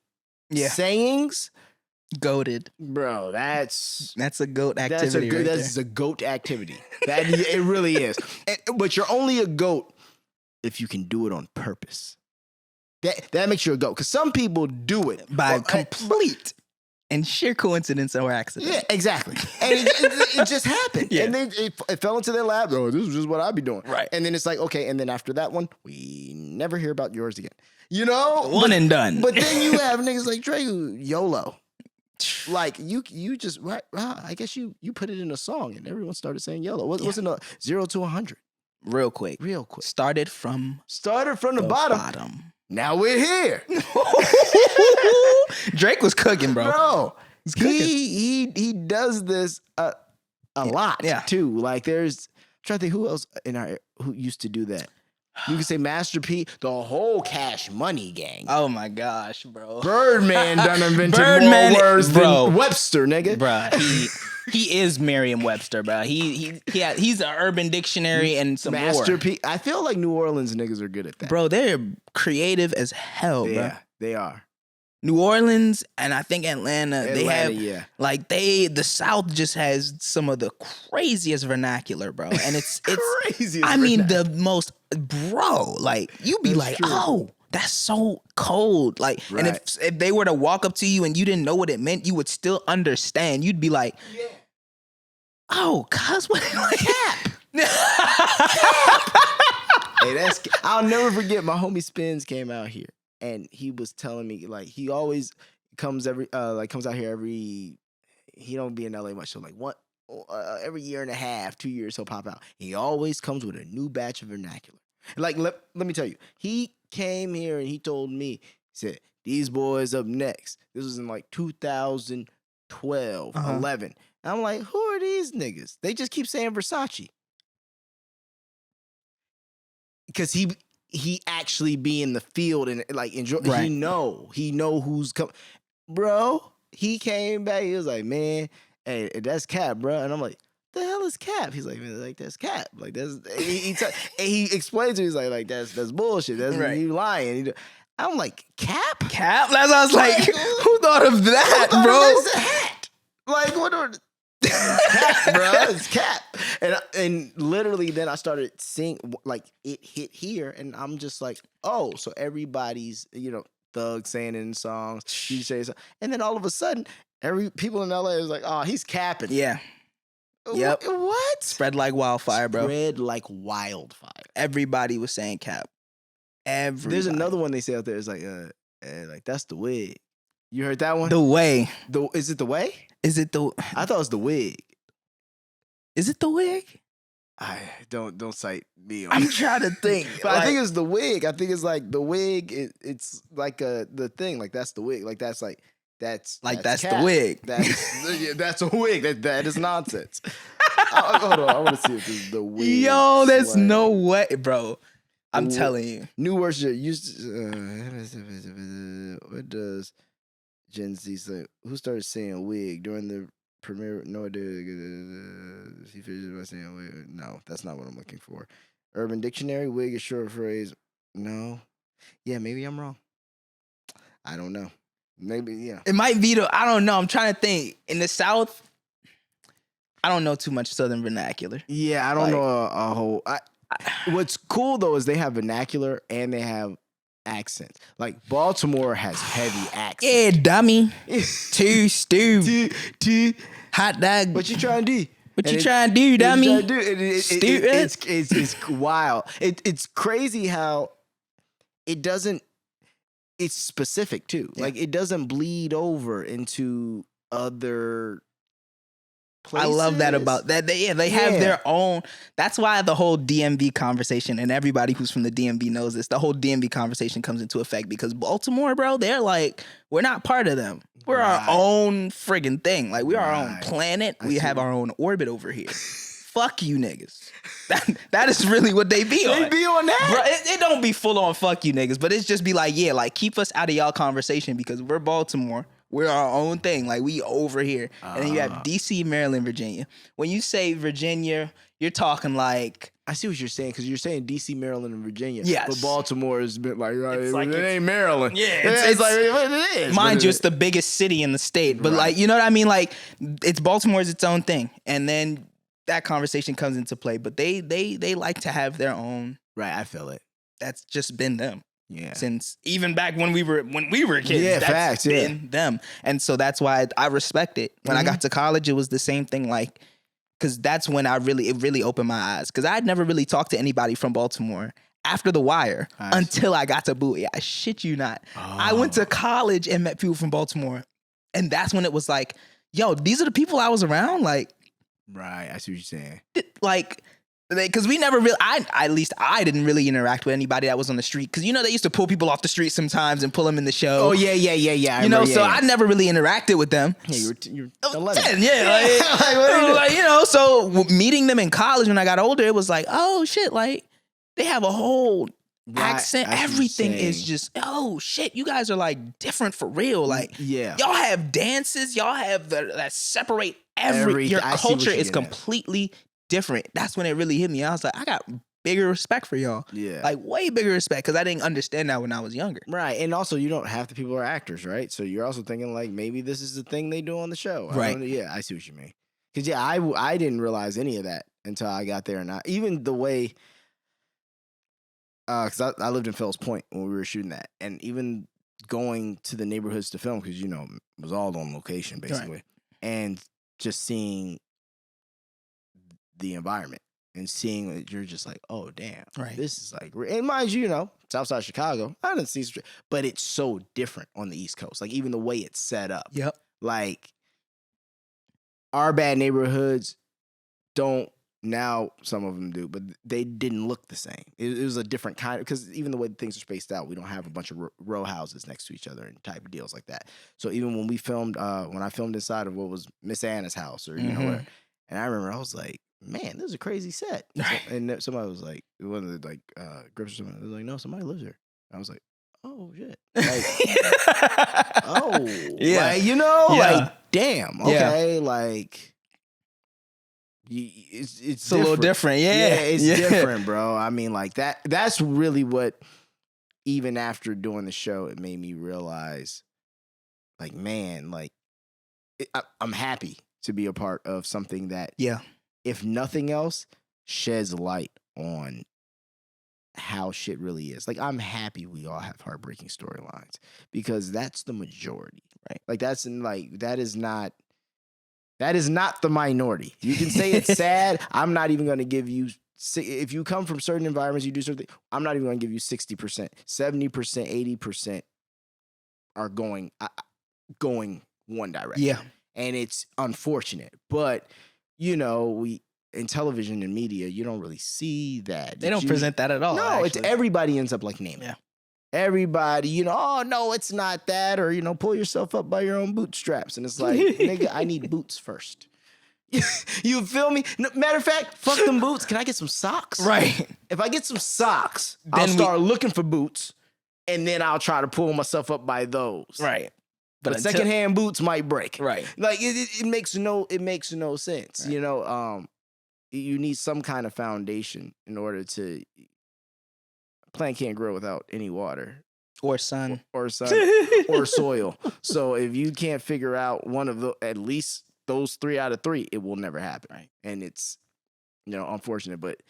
sayings, goated, bro. That's a goat activity. That's a goat activity. That it really is. But you're only a goat if you can do it on purpose. That makes you a goat. Because some people do it by complete and sheer coincidence or accident. Yeah, exactly. And it just happened. Yeah. And it fell into their lap. Oh, this is just what I'd be doing. Right. And then it's like, okay, and then after that one, we never hear about yours again. One and done. But then you have niggas like Drake who YOLO. Like you just right. I guess you put it in a song and everyone started saying YOLO. Wasn't a 0 to 100. Real quick. Started from the bottom. Now we're here. Drake was cooking, bro. He does this a lot too. Like I'm trying to think who else who used to do that. You can say Master P, the whole Cash Money gang. Oh my gosh, bro. Birdman done invented more words than Webster, nigga. Bro, he is Merriam-Webster, bro. He's an Urban Dictionary and some Master more. P. I feel like New Orleans niggas are good at that. Bro, they're creative as hell, bro. Yeah, they are. New Orleans and I think Atlanta they have like the South just has some of the craziest vernacular, bro. And it's craziest. I mean the most, bro. Like you be like, true. oh, that's so cold. Like, and if they were to walk up to you and you didn't know what it meant, you would still understand. You'd be like, oh, cuz what? Cap. Hey, I'll never forget. My homie Spins came out here. And he was telling me, like, he always comes out here every, he don't be in LA much. So like every year and a half, 2 years, he'll pop out. He always comes with a new batch of vernacular. Like, let me tell you, he came here and he told me, he said, these boys up next. This was in like 2012, 11. And I'm like, who are these niggas? They just keep saying Versace. Because he actually be in the field and like enjoy. Right. He know who's coming. Bro, he came back. He was like, man, hey, that's Cap, bro. And I'm like, the hell is Cap? He's like, man, like that's Cap. Like that's he explains to me, he's like that's bullshit. That's you lying. I'm like, Cap? Cap? That's I was like, who thought of that, bro? bro? It's a hat. Like what? Cap, bro. It's Cap. And literally, then I started seeing like it hit here, and I'm just like, oh, so everybody's Thug saying it in songs, DJ saying, and then all of a sudden, people in LA is like, oh, he's capping. Yeah. Yep. What? Spread like wildfire, bro. Spread like wildfire. Everybody was saying Cap. Everybody. There's another one they say out there. It's like, like that's the wig. You heard that one? The Way. Is it the way? Is it the? I thought it was the wig. Is it the wig? I don't cite me on. I'm trying to think. But I think it's the wig. I think it's like the wig. It's like the thing. Like that's the wig. Like that's Cap. the wig. That's a wig. That is nonsense. Hold on, I want to see if this is the wig. Yo, there's no way, bro. I'm telling you. New words used. What does Gen Z say? Who started saying wig during the premiere? No idea. He finished by saying wig. No, that's not what I'm looking for. Urban Dictionary. Wig is short phrase. No. Yeah, maybe I'm wrong. I don't know. Maybe, yeah. It might be I don't know. I'm trying to think. In the South, I don't know too much Southern vernacular. Yeah, I don't know a whole. What's cool though is they have vernacular and they have accents. Like Baltimore has heavy accents. Yeah, dummy. Too stew. Hot dog. What you trying to do? What you trying to do, dummy? Stupid. It's wild. It's crazy how it doesn't. It's specific too. Yeah. Like it doesn't bleed over into other places. I love that about that. They have their own. That's why the whole DMV conversation, and everybody who's from the DMV knows this, the whole DMV conversation comes into effect because Baltimore, bro, they're like, we're not part of them. We're our own friggin' thing. Like we are our own planet. We have our own orbit over here. Fuck you niggas. That is really what they be on. They be on that? Bro, it don't be full on fuck you niggas, but it's just be like, yeah, like keep us out of y'all conversation because we're Baltimore. We're our own thing. Like we over here. And then you have DC, Maryland, Virginia. When you say Virginia, you're talking like... I see what you're saying because you're saying DC, Maryland, and Virginia. Yes. But Baltimore has been like it ain't Maryland. Yeah. It's like what it is. Mind you, it's the biggest city in the state. But like, you know what I mean? Like it's Baltimore's its own thing. And then that conversation comes into play. But they like to have their own. Right, I feel it. That's just been them. Yeah. Since even back when we were kids. Yeah, that's facts. been them. And so that's why I respect it. When I got to college, it was the same thing. Like, because that's when it really opened my eyes. Because I'd never really talked to anybody from Baltimore after The Wire until I got to Bowie. I shit you not. I went to college and met people from Baltimore. And that's when it was like, yo, these are the people I was around. Like, right. I see what you're saying. Like, because we never really, at least I didn't really interact with anybody that was on the street. Because, you know, they used to pull people off the street sometimes and pull them in the show. Oh, yeah. I never really interacted with them. Yeah, you're 11. 10, yeah. Like, you know, so meeting them in college when I got older, it was like, oh, shit, like, they have a whole accent. Everything is just, oh, shit, you guys are, like, different for real. Like, y'all have dances. Y'all have that separate your culture is completely different. That's when it really hit me. I was like, I got bigger respect for y'all. Yeah. Like way bigger respect because I didn't understand that when I was younger. Right. And also you don't half the people are actors, right? So you're also thinking like maybe this is the thing they do on the show. Right. I see what you mean. Because I didn't realize any of that until I got there. And even the way, because I lived in Fells Point when we were shooting that. And even going to the neighborhoods to film because, you know, it was all on location basically. Right. And just seeing the environment and seeing that you're just like, oh damn, this is like, and mind you, you know, Southside Chicago, I didn't see, but it's so different on the East Coast. Like even the way it's set up. Yep. Like our bad neighborhoods don't Now some of them do, but they didn't look the same. It was a different kind because even the way things are spaced out, we don't have a bunch of row houses next to each other and type of deals like that. So even when we filmed, when I filmed inside of what was Miss Anna's house or you know where, and I remember I was like, man, this is a crazy set. And somebody was like, one of the grips or something was like, no, somebody lives here. I was like, oh shit, like, oh yeah, like, you know, like damn, okay, like. It's a little different, yeah. It's different, bro. I mean, like that's really what, even after doing the show, it made me realize, like, man, like, I'm happy to be a part of something that, if nothing else, sheds light on how shit really is. Like, I'm happy we all have heartbreaking storylines because that's the majority, right? Like, that is not the minority. You can say it's sad. I'm not even going to give you, if you come from certain environments, you do certain things, I'm not even going to give you 60%. 70%, 80% are going one direction. Yeah. And it's unfortunate. But, you know, in television and media, you don't really see that. They don't present that at all. No, actually. It's everybody ends up like Naaman. Yeah. Everybody, you know, oh, no, it's not that. Or, you know, pull yourself up by your own bootstraps. And it's like, nigga, I need boots first. You feel me? Matter of fact, fuck them boots. Can I get some socks? Right. If I get some socks, then I'll start looking for boots. And then I'll try to pull myself up by those. Right. But secondhand boots might break. Right. Like, it makes no sense. Right. You know, you need some kind of foundation in order to... Plant can't grow without any water or sun or soil. So if you can't figure out one of at least those 3 out of 3, it will never happen. Right. And it's, you know, unfortunate, but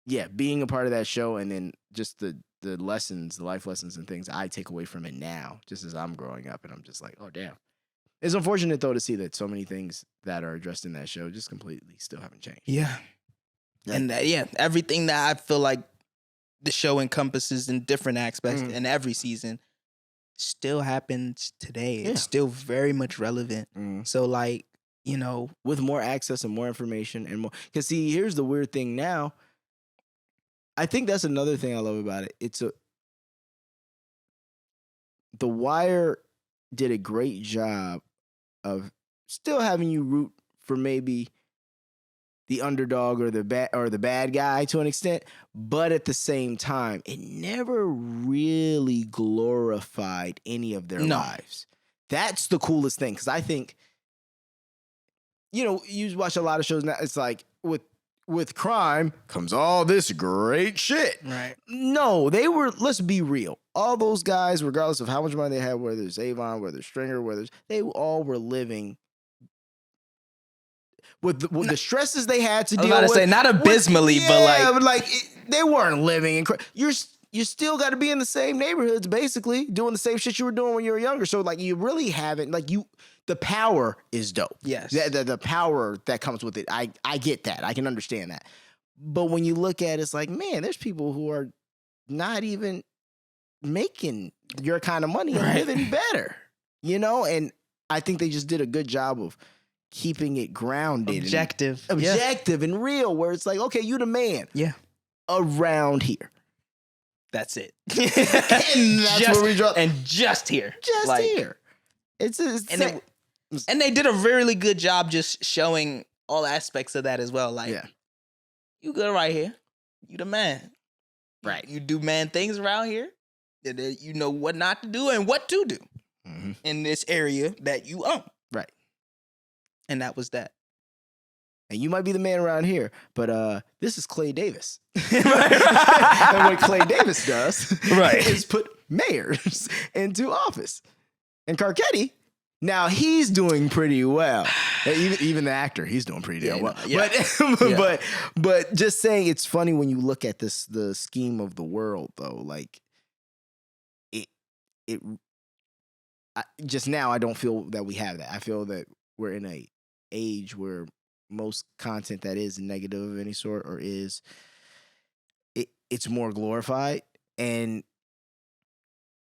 yeah, being a part of that show and then just the lessons, the life lessons and things I take away from it now, just as I'm growing up, and I'm just like, oh damn. It's unfortunate though to see that so many things that are addressed in that show just completely still haven't changed. Yeah. And everything that I feel like the show encompasses in different aspects in every season still happens today. Yeah. It's still very much relevant. So, like, you know, with more access and more information and more, because see, here's the weird thing now. I think that's another thing I love about it. The Wire did a great job of still having you root for maybe the underdog or the bad guy to an extent, but at the same time, it never really glorified any of their lives. That's the coolest thing, because I think, you know, you watch a lot of shows now, it's like with crime comes all this great shit. Right. No, let's be real. All those guys, regardless of how much money they had, whether it's Avon, whether it's Stringer, they all were living with the stresses they had to deal with. I was about to say, not abysmally, but they weren't living in. You still got to be in the same neighborhoods, basically doing the same shit you were doing when you were younger. So like, you really haven't the power is dope. Yes, the power that comes with it. I get that. I can understand that. But when you look at it, it's like, man, there's people who are not even making your kind of money and living better, you know. And I think they just did a good job of keeping it grounded, objective and real, where it's like, okay, you the man, around here. That's it. And that's where we draw. And just here. Here. And they did a really good job just showing all aspects of that as well. Like, you good right here. You the man. Right. You do man things around here. You know what not to do and what to do in this area that you own. Right. And that was that. And you might be the man around here, but this is Clay Davis. And what Clay Davis does is put mayors into office. And Carcetti, now he's doing pretty well. Even the actor, he's doing pretty damn well. But just saying, it's funny when you look at the scheme of the world, though. Like, just now, I don't feel that we have that. I feel that we're in a age where most content that is negative of any sort or it's more glorified, and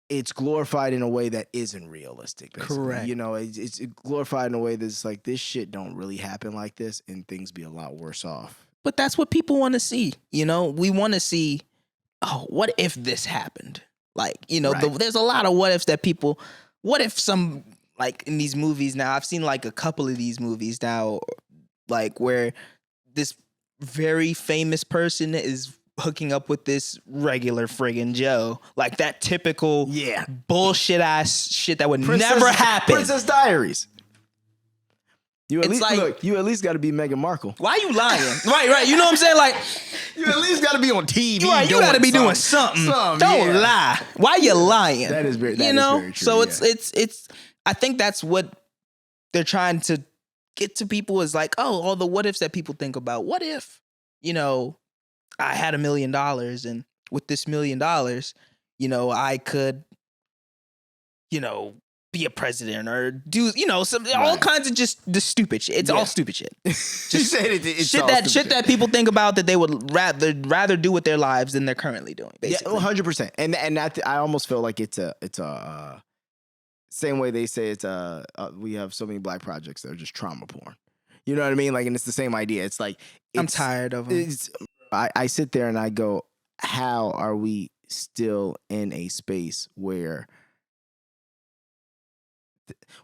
it's glorified in a way that isn't realistic. Basically. Correct. You know, it's glorified in a way that's like, this shit don't really happen like this, and things be a lot worse off But that's what people want to see. You know, we want to see, oh, what if this happened? Like, you know, there's a lot of what ifs that people, what if some, like in these movies now, I've seen like a couple of these movies now, like where this very famous person is hooking up with this regular friggin' Joe. Like that typical bullshit ass shit that would never happen. Princess Diaries. You at It's least like- look, you at least got to be Meghan Markle. Why you lying? right. You know what I'm saying? Like, You at least got to be on TV. right, you got to be doing something. Don't lie. Why you lying? That is very. That you is know, very true, so yeah. it's. I think that's what they're trying to get to people is like, oh, all the what ifs that people think about. What if, you know, I had $1 million and with this $1 million, you know, I could, you know, be a president or do, you know, some all kinds of just the stupid shit. It's all stupid shit. You said it's Shit all that stupid shit that people think about that they would rather do with their lives than they're currently doing. Basically. Yeah, 100%. And I almost feel like it's a same way they say it's we have so many black projects that are just trauma porn. You know what I mean? Like, and it's the same idea. It's like I'm tired of them. I sit there and I go, how are we still in a space where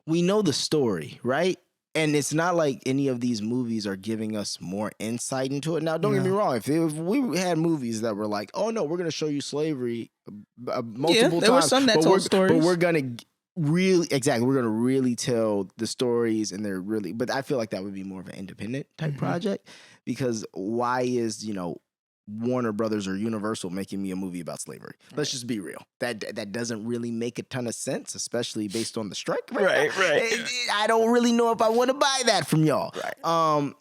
we know the story, right? And it's not like any of these movies are giving us more insight into it. Now, don't get me wrong. If we had movies that were like, oh, no, we're going to show you slavery multiple times. There were some that told stories. But we're going to we're going to really tell the stories and they're really, but I feel like that would be more of an independent type project because why is, you know, Warner Brothers or Universal making me a movie about slavery? Let's just be real. That doesn't really make a ton of sense, especially based on the strike. Right. I don't really know if I want to buy that from y'all. Right.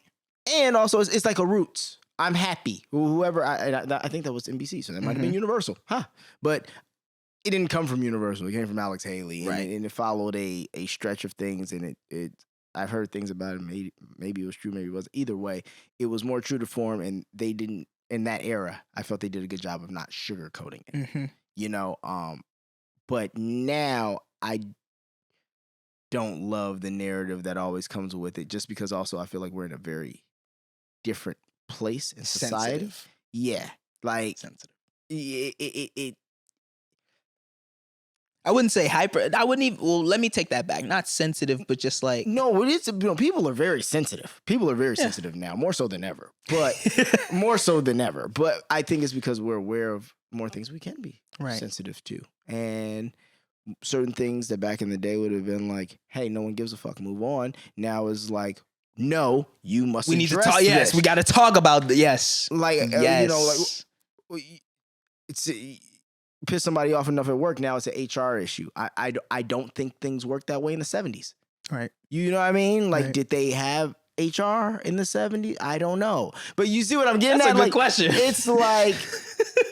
And also it's like a Roots. I'm happy. Whoever I think that was NBC, so that might have been Universal, But it didn't come from Universal. It came from Alex Haley, and it followed a stretch of things. And it I've heard things about it. Maybe it was true, maybe it wasn't. Either way, it was more true to form, and they didn't. In that era, I felt they did a good job of not sugarcoating it, you know. But now I don't love the narrative that always comes with it, just because also I feel like we're in a very different place in society. Sensitive. Yeah, like Sensitive. it I wouldn't say hyper. I wouldn't even. Well, let me take that back. Not sensitive, but just like No, it is. You know, people are very sensitive. People are very sensitive now, more so than ever. But more so than ever. But I think it's because we're aware of more things we can be sensitive to, and certain things that back in the day would have been like, "Hey, no one gives a fuck. Move on." Now is like, "No, you must." we need to address talk. Yes, this. we got to talk about the yes. Like yes. you know, like it's. Piss somebody off enough at work, now it's an HR issue. I don't think things worked that way in the 70s. Right. You know what I mean? Like, Right. did they have HR in the 70s? I don't know. But you see what I'm getting That's at? a good Like, question. It's like,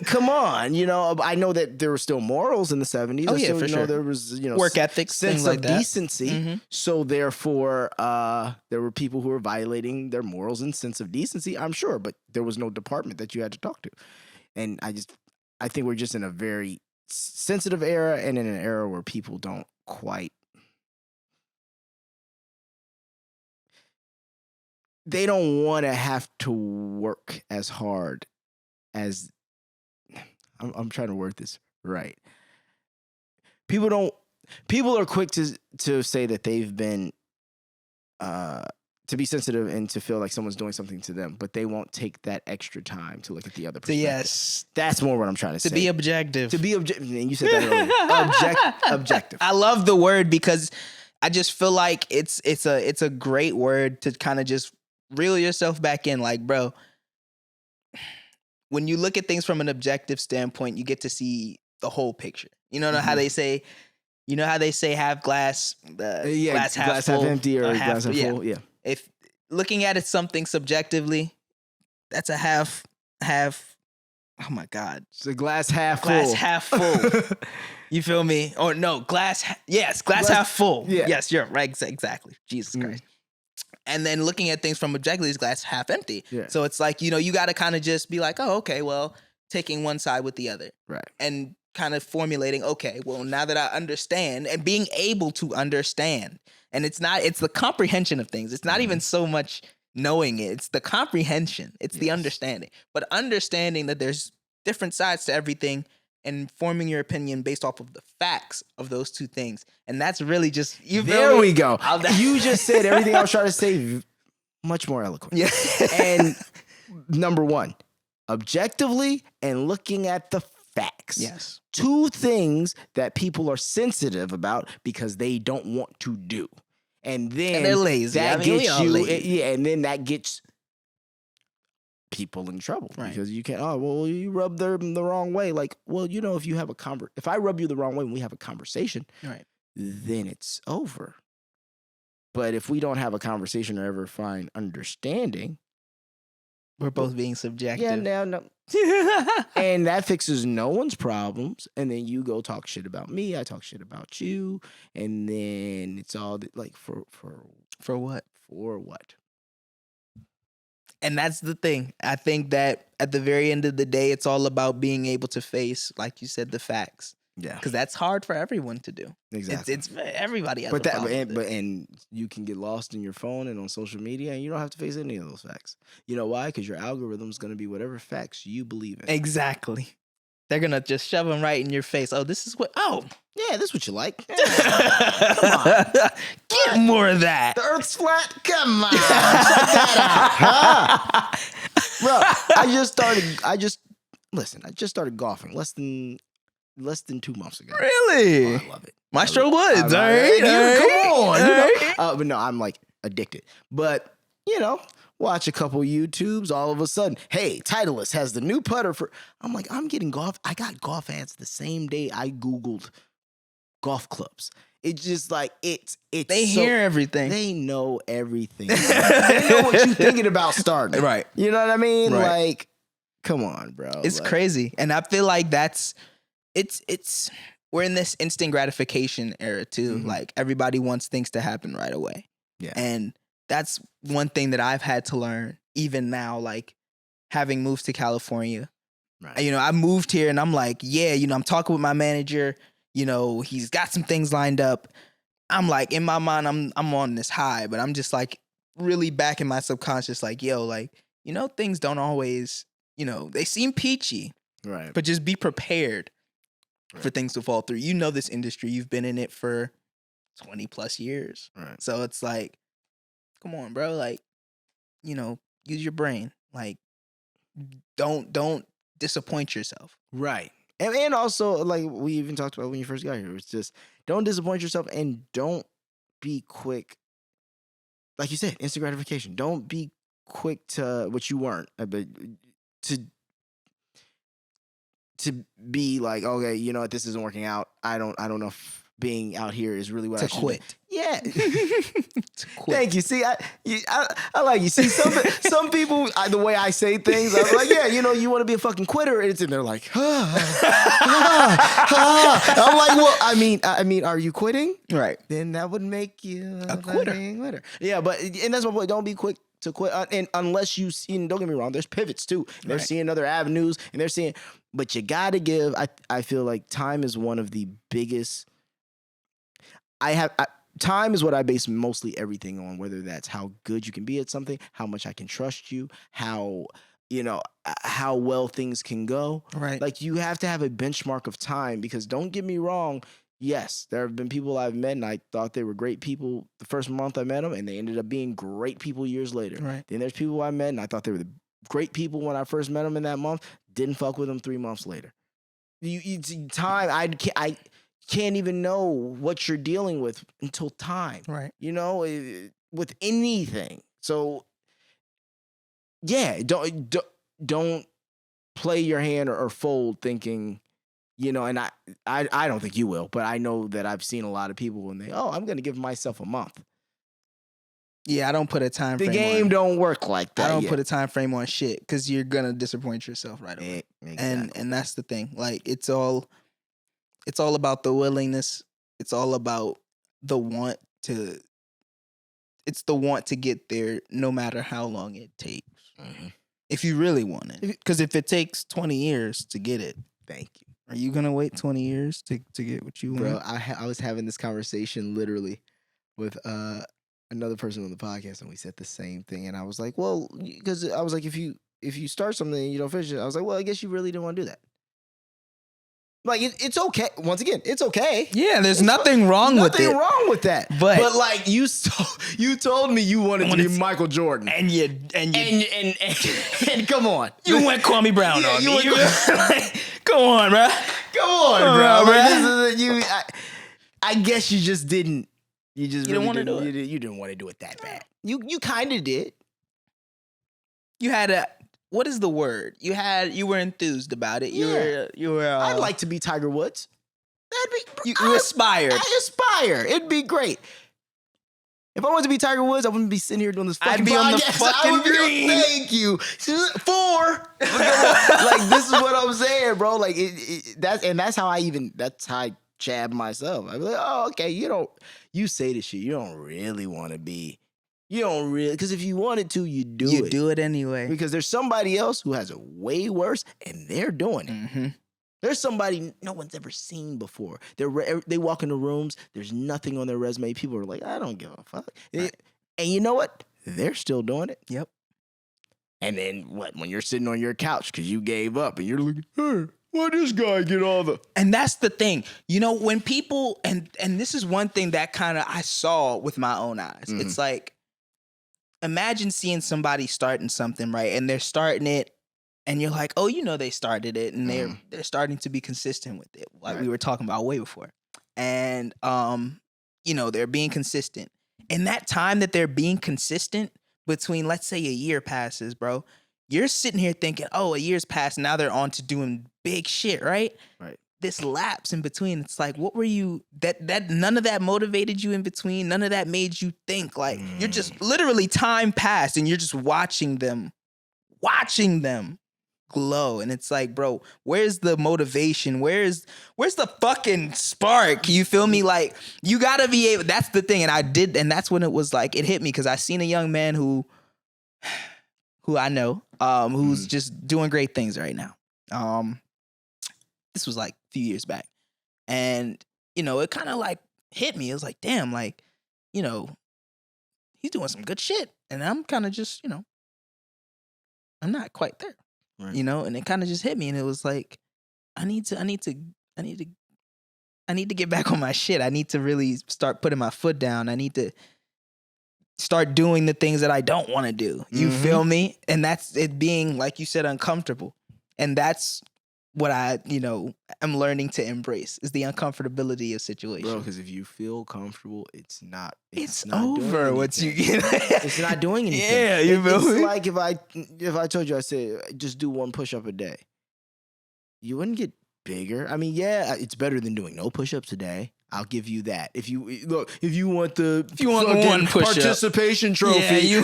come on. You know, I know that there were still morals in the 70s. Oh, I yeah, still for know sure. there was, you know, Work ethics, sense things of like that. decency. Mhm. So therefore, there were people who were violating their morals and sense of decency, I'm sure. But there was no department that you had to talk to. And I think we're just in a very sensitive era and in an era where people don't quite, they don't want to have to work as hard as, I'm trying to word this right. People are quick to say that they've been to be sensitive and to feel like someone's doing something to them, but they won't take that extra time to look at the other perspective. Yes. That's more what I'm trying to say. To be objective. To be objective. And you said that earlier. Objective. I love the word because I just feel like it's a great word to kind of just reel yourself back in. Like, bro, when you look at things from an objective standpoint, you get to see the whole picture. You know how they say, half glass, glass half full, half empty or glass half full. Yeah. If looking at it something subjectively, that's a half. Oh my God. It's a glass half full. Glass half full. You feel me? Or no, glass half full. Yeah. Yes, you're right. Exactly. Jesus Christ. And then looking at things from objectively is glass half empty. Yeah. So it's like, you got to kind of just be like, oh, okay, well, taking one side with the other. Right. And kind of formulating, okay, well, now that I understand and being able to understand. And it's the comprehension of things. It's not even so much knowing it. It's the comprehension. It's the Yes. understanding. But understanding that there's different sides to everything and forming your opinion based off of the facts of those two things. And that's really just you. There we go. I'll- You just said everything I was trying to say much more eloquent. Yeah. And number one, objectively and looking at the facts. Yes. Two things that people are sensitive about because they don't want to do. And then And they're lazy. That I mean, we gets all you, lazy. yeah, and then that gets people in trouble Right. because you can't. Oh, well, you rub them the wrong way. Like, well, you know, if you have a if I rub you the wrong way when we have a conversation, Right. then it's over. But if we don't have a conversation or ever find understanding, We're both being subjective. yeah, no. And that fixes no one's problems. And then you go talk shit about me. I talk shit about you. And then it's all like for For what? what? And that's the thing. I think that at the very end of the day, it's all about being able to face, like you said, the facts. Yeah, Because that's hard for everyone to do. exactly. It's everybody has but a that problem with it. and you can get lost in your phone and on social media, and you don't have to face any of those facts. You know why? Because your algorithm's going to be whatever facts you believe in. Exactly. They're gonna just shove them right in your face. Oh, this is what. Oh, Yeah, that's what you like. Yeah. Come on. get more of that. The Earth's flat. Come on, check that out, huh? Bro, I just started golfing less than 2 months ago. Really? Oh, I love it. Maestro I Woods. love All it. right. Come on. You know? All right. But no, I'm like addicted. But you know, watch a couple YouTubes. All of a sudden, hey, Titleist has the new putter for. I'm like, I'm getting golf. I got golf ads the same day I Googled golf clubs. It's just like it's. They so- hear everything. They know everything. They know what you're thinking about starting. Right. You know what I mean? Right. Like, come on, bro. It's Like, crazy, and I feel like it's we're in this instant gratification era too. Mhm. Like everybody wants things to happen right away. Yeah. And that's one thing that I've had to learn even now, like having moved to California. Right. You know, I moved here and I'm like, yeah, you know, I'm talking with my manager, you know, he's got some things lined up. I'm like, in my mind, I'm on this high, but I'm just like really back in my subconscious, like, yo, like, you know, things don't always, you know, they seem peachy, Right. but just be prepared for Right. things to fall through. You know this industry, you've been in it for 20 plus years. Right. So it's like, come on, bro, like, you know, use your brain. Like, don't disappoint yourself. Right. And also, like we even talked about when you first got here, it's just don't disappoint yourself and don't be quick. Like you said, instant gratification. Don't be quick to what you weren't, but to be like, okay, you know what, this isn't working out. I don't know if being out here is really what To I should quit. do. Yeah. To quit. Thank you. See, I like you. See, some people, the way I say things, I'm like, yeah, you know, you want to be a fucking quitter, and they're like, I'm like, well, I mean, are you quitting? Right. Then that would make you A quitter. fucking quitter. Yeah, but and that's my point. Don't be quick to quit, and unless you see. And don't get me wrong, there's pivots too. And they're Right. seeing other avenues, and they're seeing. But you gotta give. I feel like time is one of the biggest. Time is what I base mostly everything on, whether that's how good you can be at something, how much I can trust you, how, you know, how well things can go. Right. Like, you have to have a benchmark of time, because don't get me wrong. Yes, there have been people I've met and I thought they were great people the first month I met them, and they ended up being great people years later. Right. Then there's people I met and I thought they were the great people when I first met them in that month, didn't fuck with them 3 months later. Time, I can't even know what you're dealing with until time. Right. You know, with anything. So, yeah, don't play your hand or fold thinking, you know, and I don't think you will, but I know that I've seen a lot of people when I'm going to give myself a month. Yeah, I don't put a time The frame game on. don't work like that. I don't yet. put a time frame on shit because you're gonna disappoint yourself right away. Exactly. And that's the thing. Like it's all about the willingness. It's all about the want to. It's the want to get there, no matter how long it takes. Mhm. If you really want it, because if it takes 20 years to get it, Thank you. are you gonna wait 20 years to get what you want? Bro, I was having this conversation literally with another person on the podcast, and we said the same thing. And I was like, well, because I was like, if you start something and you don't finish it, I was like, well, I guess you really didn't want to do that. Like it's okay. Once again, it's okay. Yeah, there's nothing wrong with it. Nothing wrong with that. But like you told me you wanted to be Michael Jordan, and come on, you went Kwame Brown on you me. Like, come on, bro. Come on, bro. Like, I guess you just didn't. You just didn't want to do it. You didn't want to do it that bad. You kind of did. You had a. What is the word? You were enthused about it. Yeah. You were. I'd like to be Tiger Woods. That'd be. You aspired. I aspire. It'd be great. If I wanted to be Tiger Woods, I wouldn't be sitting here doing this fucking I'd be podcast. on the fucking green. Thank you. 4. Like this is what I'm saying, bro. Like that's how I jab myself. I'm like, oh, okay. You say this shit. You don't really want to be. You don't really, because if you wanted to, you do it. You do it anyway. Because there's somebody else who has it way worse, and they're doing it. Mm-hmm. There's somebody no one's ever seen before. They walk into rooms, there's nothing on their resume. People are like, I don't give a fuck. Right. And you know what? They're still doing it. Yep. And then what? When you're sitting on your couch because you gave up and you're like, hey, why this guy get all the... And that's the thing. You know, when people, and this is one thing that kind of I saw with my own eyes. Mm-hmm. It's like, imagine seeing somebody starting something, right? And they're starting it, and you're like, oh, they started it, and they're starting to be consistent with it, like we were talking about way before. And they're being consistent. And that time that they're being consistent between, let's say, a year passes, bro, you're sitting here thinking, oh, a year's passed, now they're on to doing big shit, right? Right. This lapse in between, it's like, what were you, that none of that motivated you in between, none of that made you think, like, you're just literally time passed and you're just watching them glow. And it's like, bro, where's the motivation? Where's the fucking spark? You feel me? Like, you gotta be able, that's the thing. And that's when it was like, it hit me, because I seen a young man who I know, who's just doing great things right now. This was like a few years back. And, it kind of like hit me. It was like, damn, like, he's doing some good shit. And I'm kind of just, I'm not quite there, right. And it kind of just hit me. And it was like, I need to get back on my shit. I need to really start putting my foot down. I need to start doing the things that I don't want to do. You feel me? And that's it being, like you said, uncomfortable. And that's what I, am learning to embrace, is the uncomfortability of situations. Bro, because if you feel comfortable, it's not over once you get it's not doing anything. Yeah, you feel me? It's like if I told you, I said, just do 1 push-up a day. You wouldn't get bigger. I mean, yeah, it's better than doing no push-ups a day. I'll give you that. If you want one participation trophy,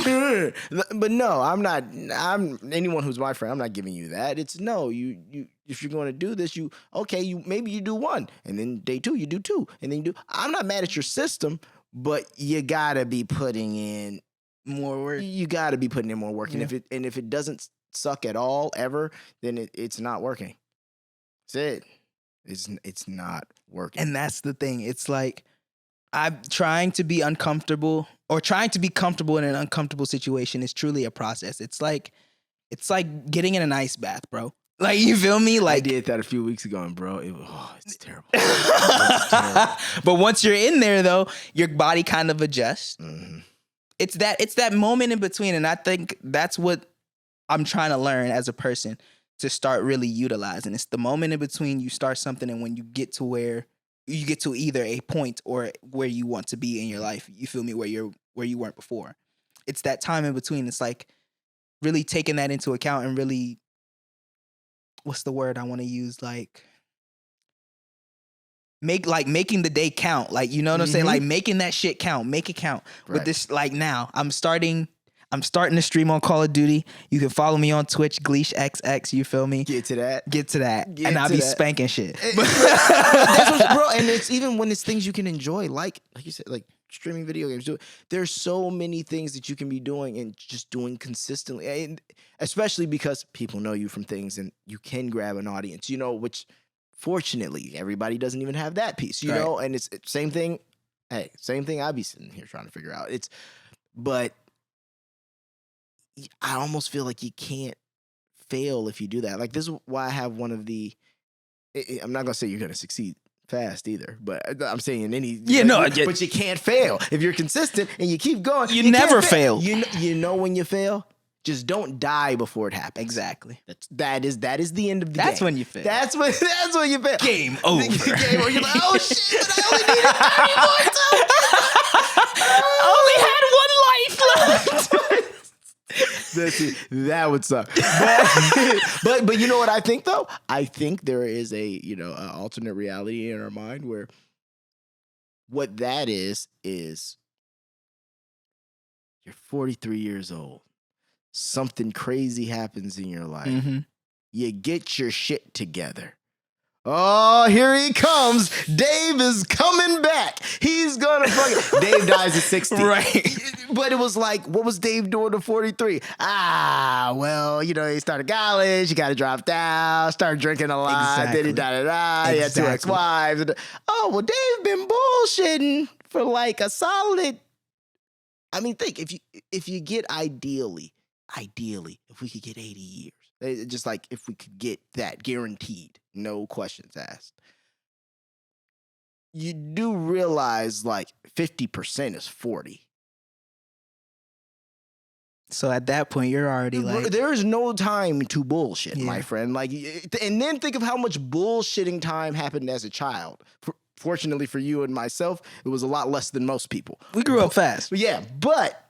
but no, I'm not. I'm anyone who's my friend. I'm not giving you that. It's no. You if you're going to do this, maybe you do 1, and then day 2 you do 2, and then you do. I'm not mad at your system, but you gotta be putting in more work. You gotta be putting in more work, and if it doesn't suck at all ever, then it's not working. That's it. It's not working. And that's the thing. It's like, I'm trying to be uncomfortable, or trying to be comfortable in an uncomfortable situation is truly a process. It's like getting in an ice bath, bro. Like, you feel me? Like, I did that a few weeks ago, and bro, it's terrible. It's terrible. But once you're in there, though, your body kind of adjusts. Mm-hmm. It's that moment in between, and I think that's what I'm trying to learn as a person to start really utilizing. It's the moment in between you start something and when you get to where you get to either a point or where you want to be in your life. You feel me? Where you weren't before. It's that time in between. It's like really taking that into account and really, what's the word I want to use? Like making the day count. Like, you know what I'm saying? Like, making that shit count. Make it count. Right. With this, like, now I'm starting to stream on Call of Duty. You can follow me on Twitch, GleeshXX, you feel me? Get to that. And I'll be spanking shit. That's bro, and it's even when it's things you can enjoy, like you said, like streaming video games. There's so many things that you can be doing and just doing consistently, and especially because people know you from things and you can grab an audience, which fortunately everybody doesn't even have that piece, you know? And it's same thing Hey, same thing I be sitting here trying to figure out. But I almost feel like you can't fail if you do that. Like, this is why I have one of the, I'm not going to say you're going to succeed fast either, but I'm saying in any, but you can't fail. If you're consistent and you keep going, you never fail. You know when you fail? Just don't die before it happens. Exactly. That is the end of the game. That's when you fail. That's when you fail. Game over. Game over. You're like, oh shit, but I only needed 30 more times. I only had one life left. That would suck. But you know what I think though? I think there is a alternate reality in our mind where what that is you're 43 years old. Something crazy happens in your life. Mm-hmm. You get your shit together. Oh, here he comes. Dave is coming back. He's gonna fucking... Dave dies at 60. Right. But it was like, what was Dave doing at 43? Well, he started college, he got dropped out, started drinking a lot, then he da-da-da, he had 2 ex-wives. Oh, well, Dave been bullshitting for like a solid... I mean, think, if you get ideally, if we could get 80 years, just like if we could get that guaranteed, no questions asked, you do realize like 50% is 40. So at that point, you're already like... There is no time to bullshit, my friend. Like, and then think of how much bullshitting time happened as a child. Fortunately for you and myself, it was a lot less than most people. We grew up fast. Yeah, but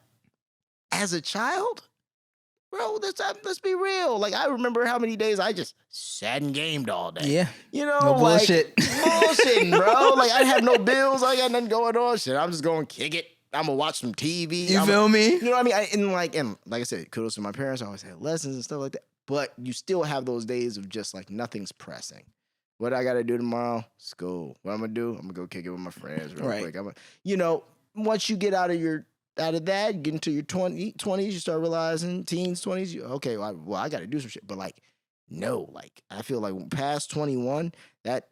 as a child... Bro, let's be real. Like, I remember how many days I just sat and gamed all day. Yeah. No bullshit. Bullshitting, bro. Like, I have no bills. I got nothing going on. Shit, I'm just going to kick it. I'm going to watch some TV. You feel me? You know what I mean? And like I said, kudos to my parents. I always had lessons and stuff like that. But you still have those days of just, like, nothing's pressing. What I got to do tomorrow? School. What I'm going to do? I'm going to go kick it with my friends real quick. Once you get out of that, get into your 20s, you start realizing, teens, 20s, I got to do some shit. But I feel like past 21, that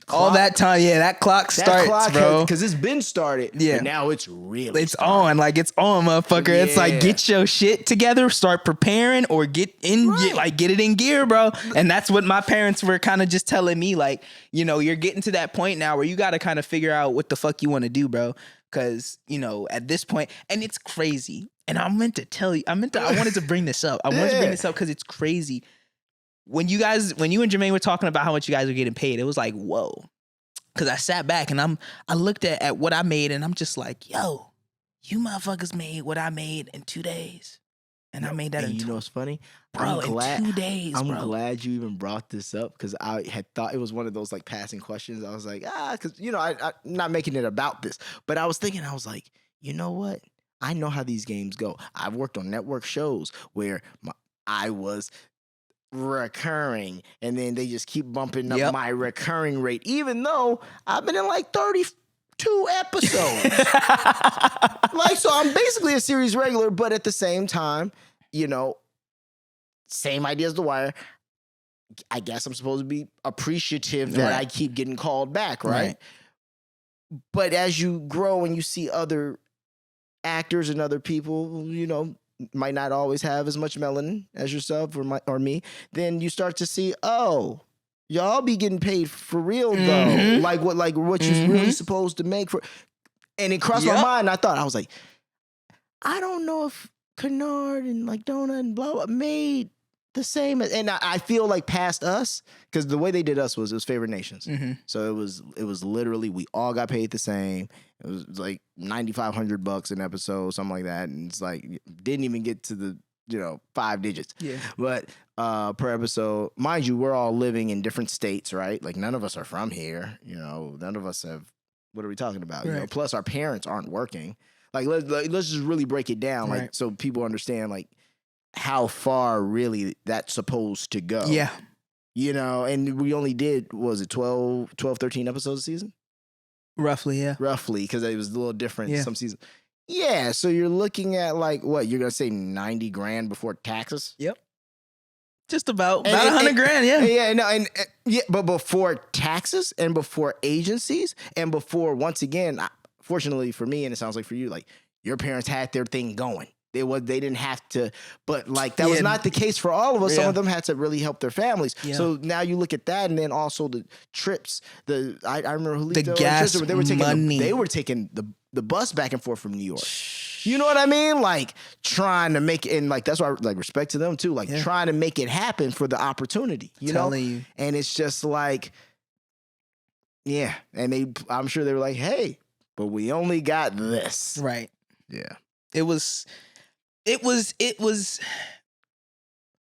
clock, all that time, that clock starts, bro. Because it's been started, but now it's really on. Like, it's on, motherfucker. Yeah. It's like, get your shit together, start preparing, or get it in gear, bro. And that's what my parents were kind of just telling me, like, you're getting to that point now where you got to kind of figure out what the fuck you want to do, bro. Because, at this point, and it's crazy. And I wanted to bring this up. I wanted to bring this up because it's crazy. When you and Jermaine were talking about how much you guys were getting paid, it was like, whoa. Because I sat back and I looked at what I made and I'm just like, yo, you motherfuckers made what I made in 2 days. And I made that in 2 days. You know what's funny? Bro, in 2 days, I'm glad you even brought this up because I had thought it was one of those like passing questions. I was like, because, I'm not making it about this. But I was thinking, I was like, you know what? I know how these games go. I've worked on network shows where I was recurring and then they just keep bumping up my recurring rate, even though I've been in like 32 episodes. So I'm basically a series regular, but at the same time, same idea as The Wire. I guess I'm supposed to be appreciative that I keep getting called back, right? But as you grow and you see other actors and other people, might not always have as much melanin as yourself or me, then you start to see, oh, y'all be getting paid for real though. Like what you're really supposed to make for. And it crossed my mind. I was like, I don't know if Kenard and like Donut and blah blah made the same. And I feel like past us, because the way they did us was it was favored nations. So it was literally we all got paid the same. It was like $9,500 an episode, something like that, and it's like didn't even get to the 5 digits. Yeah. But per episode, mind you, we're all living in different states, right? Like none of us are from here. None of us have. What are we talking about? Right. Plus, our parents aren't working. Like let's just really break it down, like so people understand like how far really that's supposed to go. Yeah. And we only did, was it 12, 13 episodes a season? Roughly, yeah. Roughly, because it was a little different some seasons. Yeah, so you're looking at like, what, you're going to say 90 grand before taxes? Yep. Just about 100 grand, yeah. Yeah, no, but before taxes and before agencies and before, once again, fortunately for me, and it sounds like for you, like your parents had their thing going. They didn't have to, but like that was not the case for all of us. Some of them had to really help their families. So now you look at that, and then also the trips. I remember Julito, the gas they were taking money. They were taking the bus back and forth from New York. You know what I mean? Like trying to make it, and like that's why like respect to them too. Like trying to make it happen for the opportunity. You know, and it's just like, and I'm sure they were like, hey, but we only got this. Right. Yeah. It was.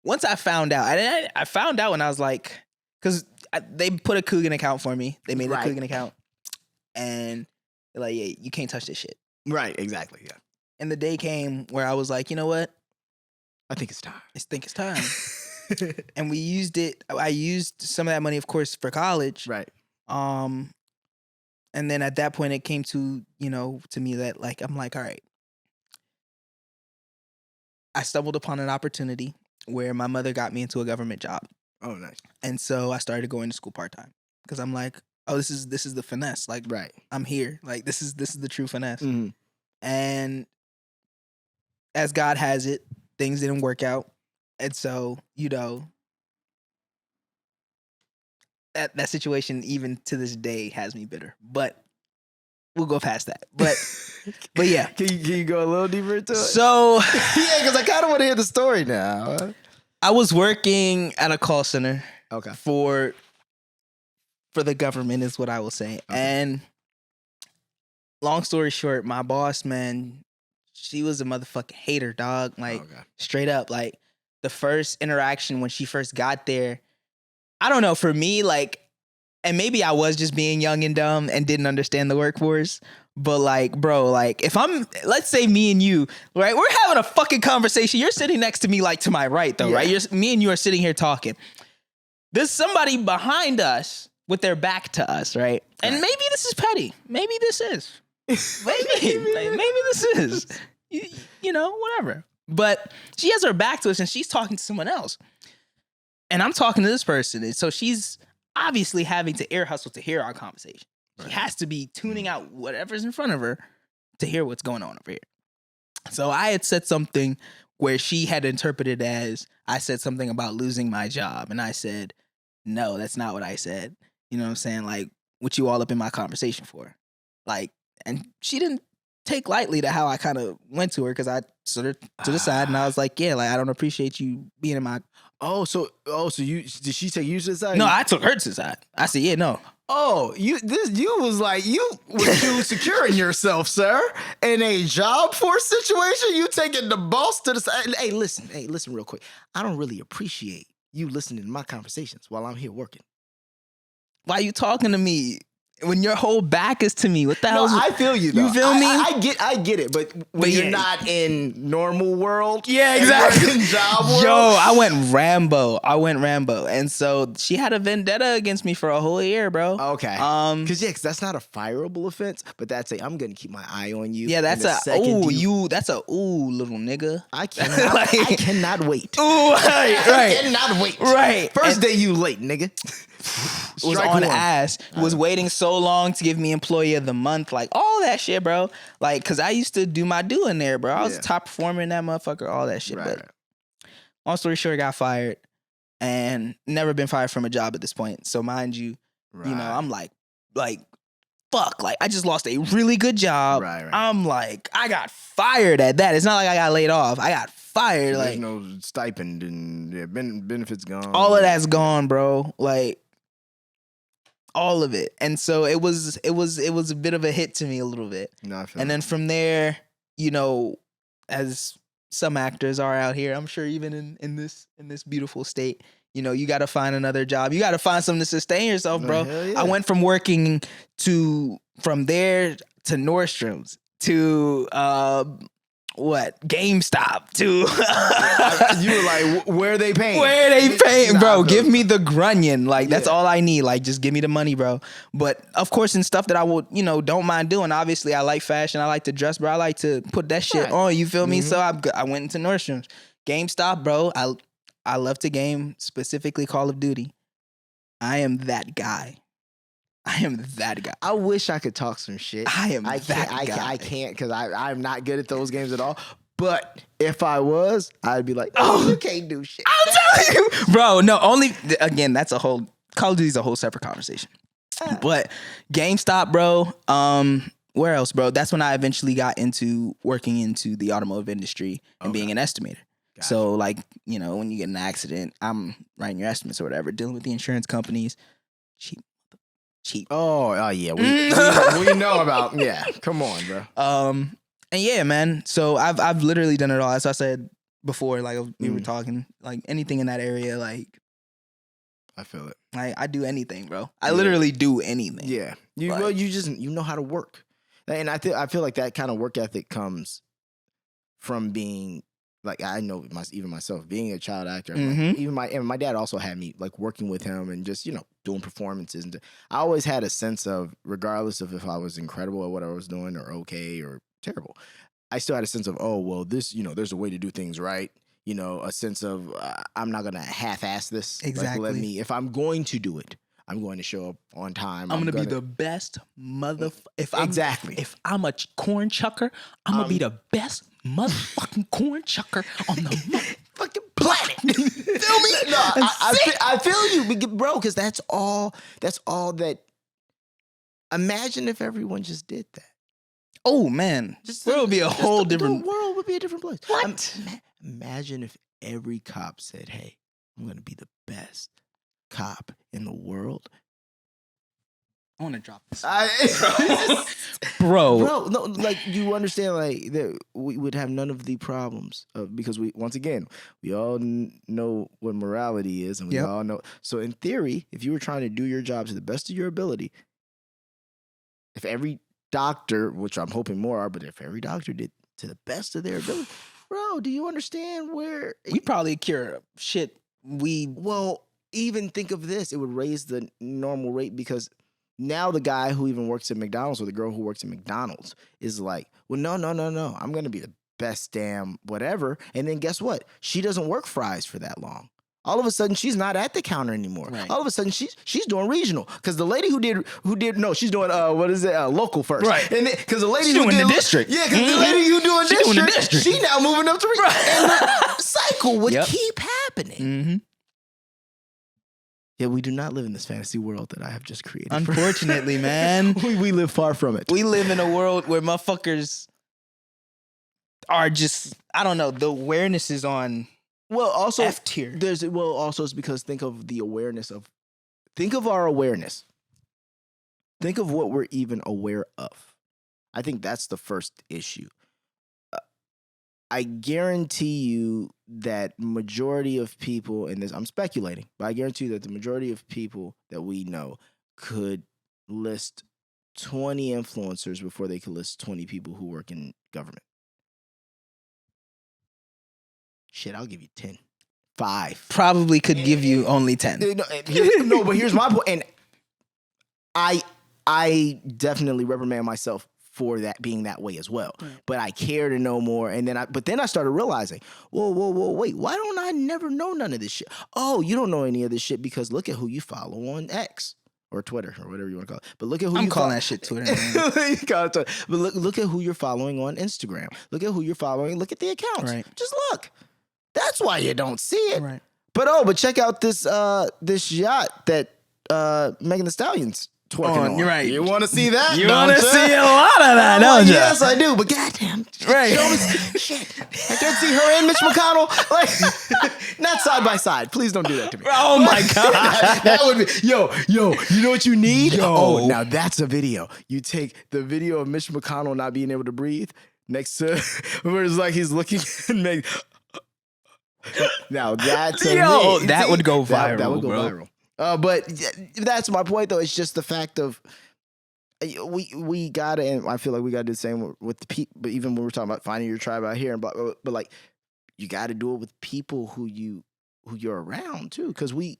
Once I found out, I found out when I was like, because they put a Coogan account for me. They made a Coogan account, and they're like, yeah, you can't touch this shit. Right. Exactly. Yeah. And the day came where I was like, you know what? I think it's time. It's time. And we used it. I used some of that money, of course, for college. Right. And then at that point, it came to, to me that like, I'm like, all right. I stumbled upon an opportunity where my mother got me into a government job. Oh, nice. And so I started going to school part-time because I'm like, oh, this is the finesse. Like, I'm here. Like, this is the true finesse. Mm-hmm. And as God has it, things didn't work out. And so, that situation even to this day has me bitter. But we'll go past that. But yeah. Can you go a little deeper into it? So because I kind of want to hear the story now. I was working at a call center. Okay. For the government is what I will say. Okay. And long story short, my boss, man, she was a motherfucking hater, dog. Like straight up. Like the first interaction when she first got there, I don't know, for me, like, and maybe I was just being young and dumb and didn't understand the workforce. But like, bro, like if let's say me and you, right? We're having a fucking conversation. You're sitting next to me, like to my right though, right? Me and you are sitting here talking. There's somebody behind us with their back to us, right? And maybe this is petty. Maybe this is. Maybe this is. Whatever. But she has her back to us and she's talking to someone else. And I'm talking to this person. And so she's obviously having to ear hustle to hear our conversation. She has to be tuning out whatever's in front of her to hear what's going on over here. So I had said something where she had interpreted as I said something about losing my job. And I said, no, that's not what I said. You know what I'm saying? Like, what you all up in my conversation for? Like, and she didn't take lightly to how I kind of went to her because I sort of to the side and I was like, yeah, like, I don't appreciate you being in my... So did she take you to the side? No, I took her to the side. I said, yeah, no. Oh, you securing yourself, sir, in a job force situation. You taking the boss to the side. Hey, listen real quick. I don't really appreciate you listening to my conversations while I'm here working. Why are you talking to me when your whole back is to me? What the hell? I feel you though. You feel me? I get it, but when you're not in normal world, exactly. In job world. Yo, I went Rambo, and so she had a vendetta against me for a whole year, bro. Okay, because that's not a fireable offense, but that's I'm gonna keep my eye on you. Yeah, that's that's a little nigga. I cannot, I cannot wait. Ooh, right. I cannot wait. Right, first day you late, nigga. Was on ass. Was waiting so long to give me employee of the month, like all that shit, bro. Like, cause I used to do my due in there, bro. I was a top performer in that motherfucker, all that shit. But long story short, got fired and never been fired from a job at this point. So mind you, I'm like, fuck, like I just lost a really good job. Right. I'm like, I got fired at that. It's not like I got laid off. I got fired. There's like no stipend and benefits gone. All of that's gone, bro. Like. All of it. And so it was a bit of a hit to me a little bit. And then from there, as some actors are out here, I'm sure even in this beautiful state, you got to find another job. You got to find something to sustain yourself, bro. I went from working from there to Nordstrom's to GameStop to you were like, where are they paying? Where are they paying, bro? Give me the grunion. Like, that's all I need. Like, just give me the money, bro. But of course, in stuff that I will, don't mind doing. Obviously, I like fashion. I like to dress, bro. I like to put that shit on. You feel me? So I went into Nordstrom's. GameStop, bro. I love to game, specifically Call of Duty. I am that guy. I am that guy. I wish I could talk some shit. I am I that can't, guy. I can't because I'm not good at those games at all. But if I was, I'd be like, oh, you can't do shit. I'm telling you, bro. No, only again. That's a whole Call of Duty's a whole separate conversation. But GameStop, bro. Where else, bro? That's when I eventually got into working into the automotive industry and being an estimator. Gotcha. So, like, you know, when you get in an accident, I'm writing your estimates or whatever, dealing with the insurance companies. Cheap. Oh yeah, we know about. Yeah, come on, bro. And yeah, man. So I've literally done it all. As I said before, like we were talking, like anything in that area, like I feel it. I do anything, bro. I literally do anything. Yeah, Like, you know how to work, and I feel like that kind of work ethic comes from being like I know even myself being a child actor. Like, even my dad also had me like working with him and just doing performances, and I always had a sense of, regardless of if I was incredible at what I was doing or okay or terrible, I still had a sense of, oh well, this there's a way to do things right. A sense of I'm not gonna half-ass this. Exactly. Like, if I'm going to do it, I'm going to show up on time. I'm gonna be the best If I'm a corn chucker, I'm gonna be the best motherfucking corn chucker on the motherfucking planet. Feel me? No, I feel you, bro, because that's all that. Imagine if everyone just did that. Oh man, the world would be a whole different. The world would be a different place. What? Imagine if every cop said, "Hey, I'm gonna be the best cop in the world." I want to drop this, bro. No, like you understand, like that we would have none of the problems because we all know what morality is, and we all know. So in theory, if you were trying to do your job to the best of your ability, if every doctor, which I'm hoping more are, but if every doctor did to the best of their ability, bro, do you understand where we probably cure shit? Even think of this, it would raise the normal rate because now the guy who even works at McDonald's or the girl who works at McDonald's is like, well, no, I'm gonna be the best damn whatever. And then guess what? She doesn't work fries for that long. All of a sudden, she's not at the counter anymore. Right. All of a sudden, she's doing regional because the lady who did she's doing local first, right? And because the lady who did the district, yeah, because the lady who doing district, she now moving up to regional, and the cycle would keep happening. Yeah, we do not live in this fantasy world that I have just created. Unfortunately, man, we live far from it. We live in a world where motherfuckers are just, I don't know, the awareness is on. Well, also F tier. Also it's because think of our awareness. Think of what we're even aware of. I think that's the first issue. I guarantee you that majority of people, and this I'm speculating, but I guarantee you that the majority of people that we know could list 20 influencers before they could list 20 people who work in government. Shit, I'll give you 10. 5. Probably could give you only 10. No, but here's my point. And I definitely reprimand myself for that being that way as well. Right. But I care to know more. And then I started realizing, whoa, wait, why don't I never know none of this shit? Oh, you don't know any of this shit because look at who you follow on X. Or Twitter, or whatever you want to call it. But look at who I'm calling that shit Twitter. But look at who you're following on Instagram. Look at who you're following. Look at the accounts. Right. Just look. That's why you don't see it. Right. But check out this yacht that Megan Thee Stallion's twerking on. You're right. You want to see that? You want to see a lot of that, don't you? Yes, I do. But goddamn, right? Shit, I can't see her and Mitch McConnell like not side by side. Please don't do that to me. Oh my god, that would be yo. You know what you need? Oh, now that's a video. You take the video of Mitch McConnell not being able to breathe next to where it's like he's looking and make. Now that's that would go viral. That would go viral. But that's my point, though. It's just the fact of we gotta, and I feel like we gotta do the same with the people. But even when we're talking about finding your tribe out here, and blah, but like you got to do it with people who you're around too, because we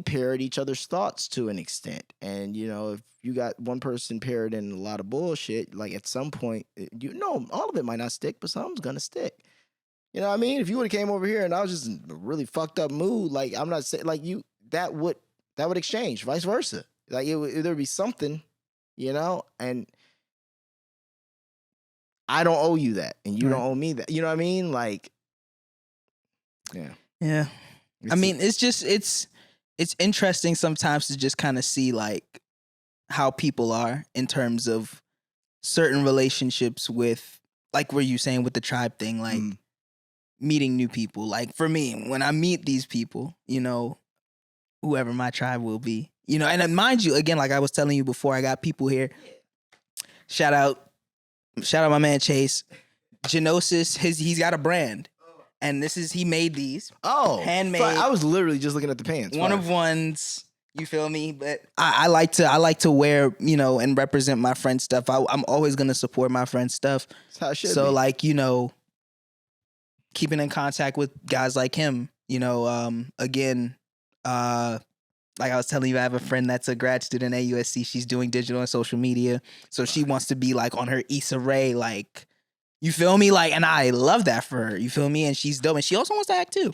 parrot each other's thoughts to an extent, and if you got one person parroting a lot of bullshit, like at some point, all of it might not stick, but some's gonna stick. You know what I mean? If you would have came over here and I was just in a really fucked up mood, like I'm not saying like you. That would exchange, vice versa. Like there'd be something, you know, and I don't owe you that, and you don't owe me that. You know what I mean? Like, yeah. I mean, it's interesting sometimes to just kind of see like how people are in terms of certain relationships with, like, were you saying with the tribe thing, like meeting new people. Like for me, when I meet these people, you know, whoever my tribe will be, you know, and mind you, again, like I was telling you before, I got people here. Shout out my man Chase. Genosis, he's got a brand. And he made these. Oh. Handmade. I was literally just looking at the pants. One of ones, you feel me? But I like to wear, you know, and represent my friend's stuff. I'm always gonna support my friend's stuff. That's how it should so be. like, you know, keeping in contact with guys like him, you know, again, like I was telling you, I have a friend that's a grad student at USC. She's doing digital and social media. So she wants to be like on her Issa Rae, like, you feel me? Like, and I love that for her. You feel me? And she's dope. And she also wants to act too.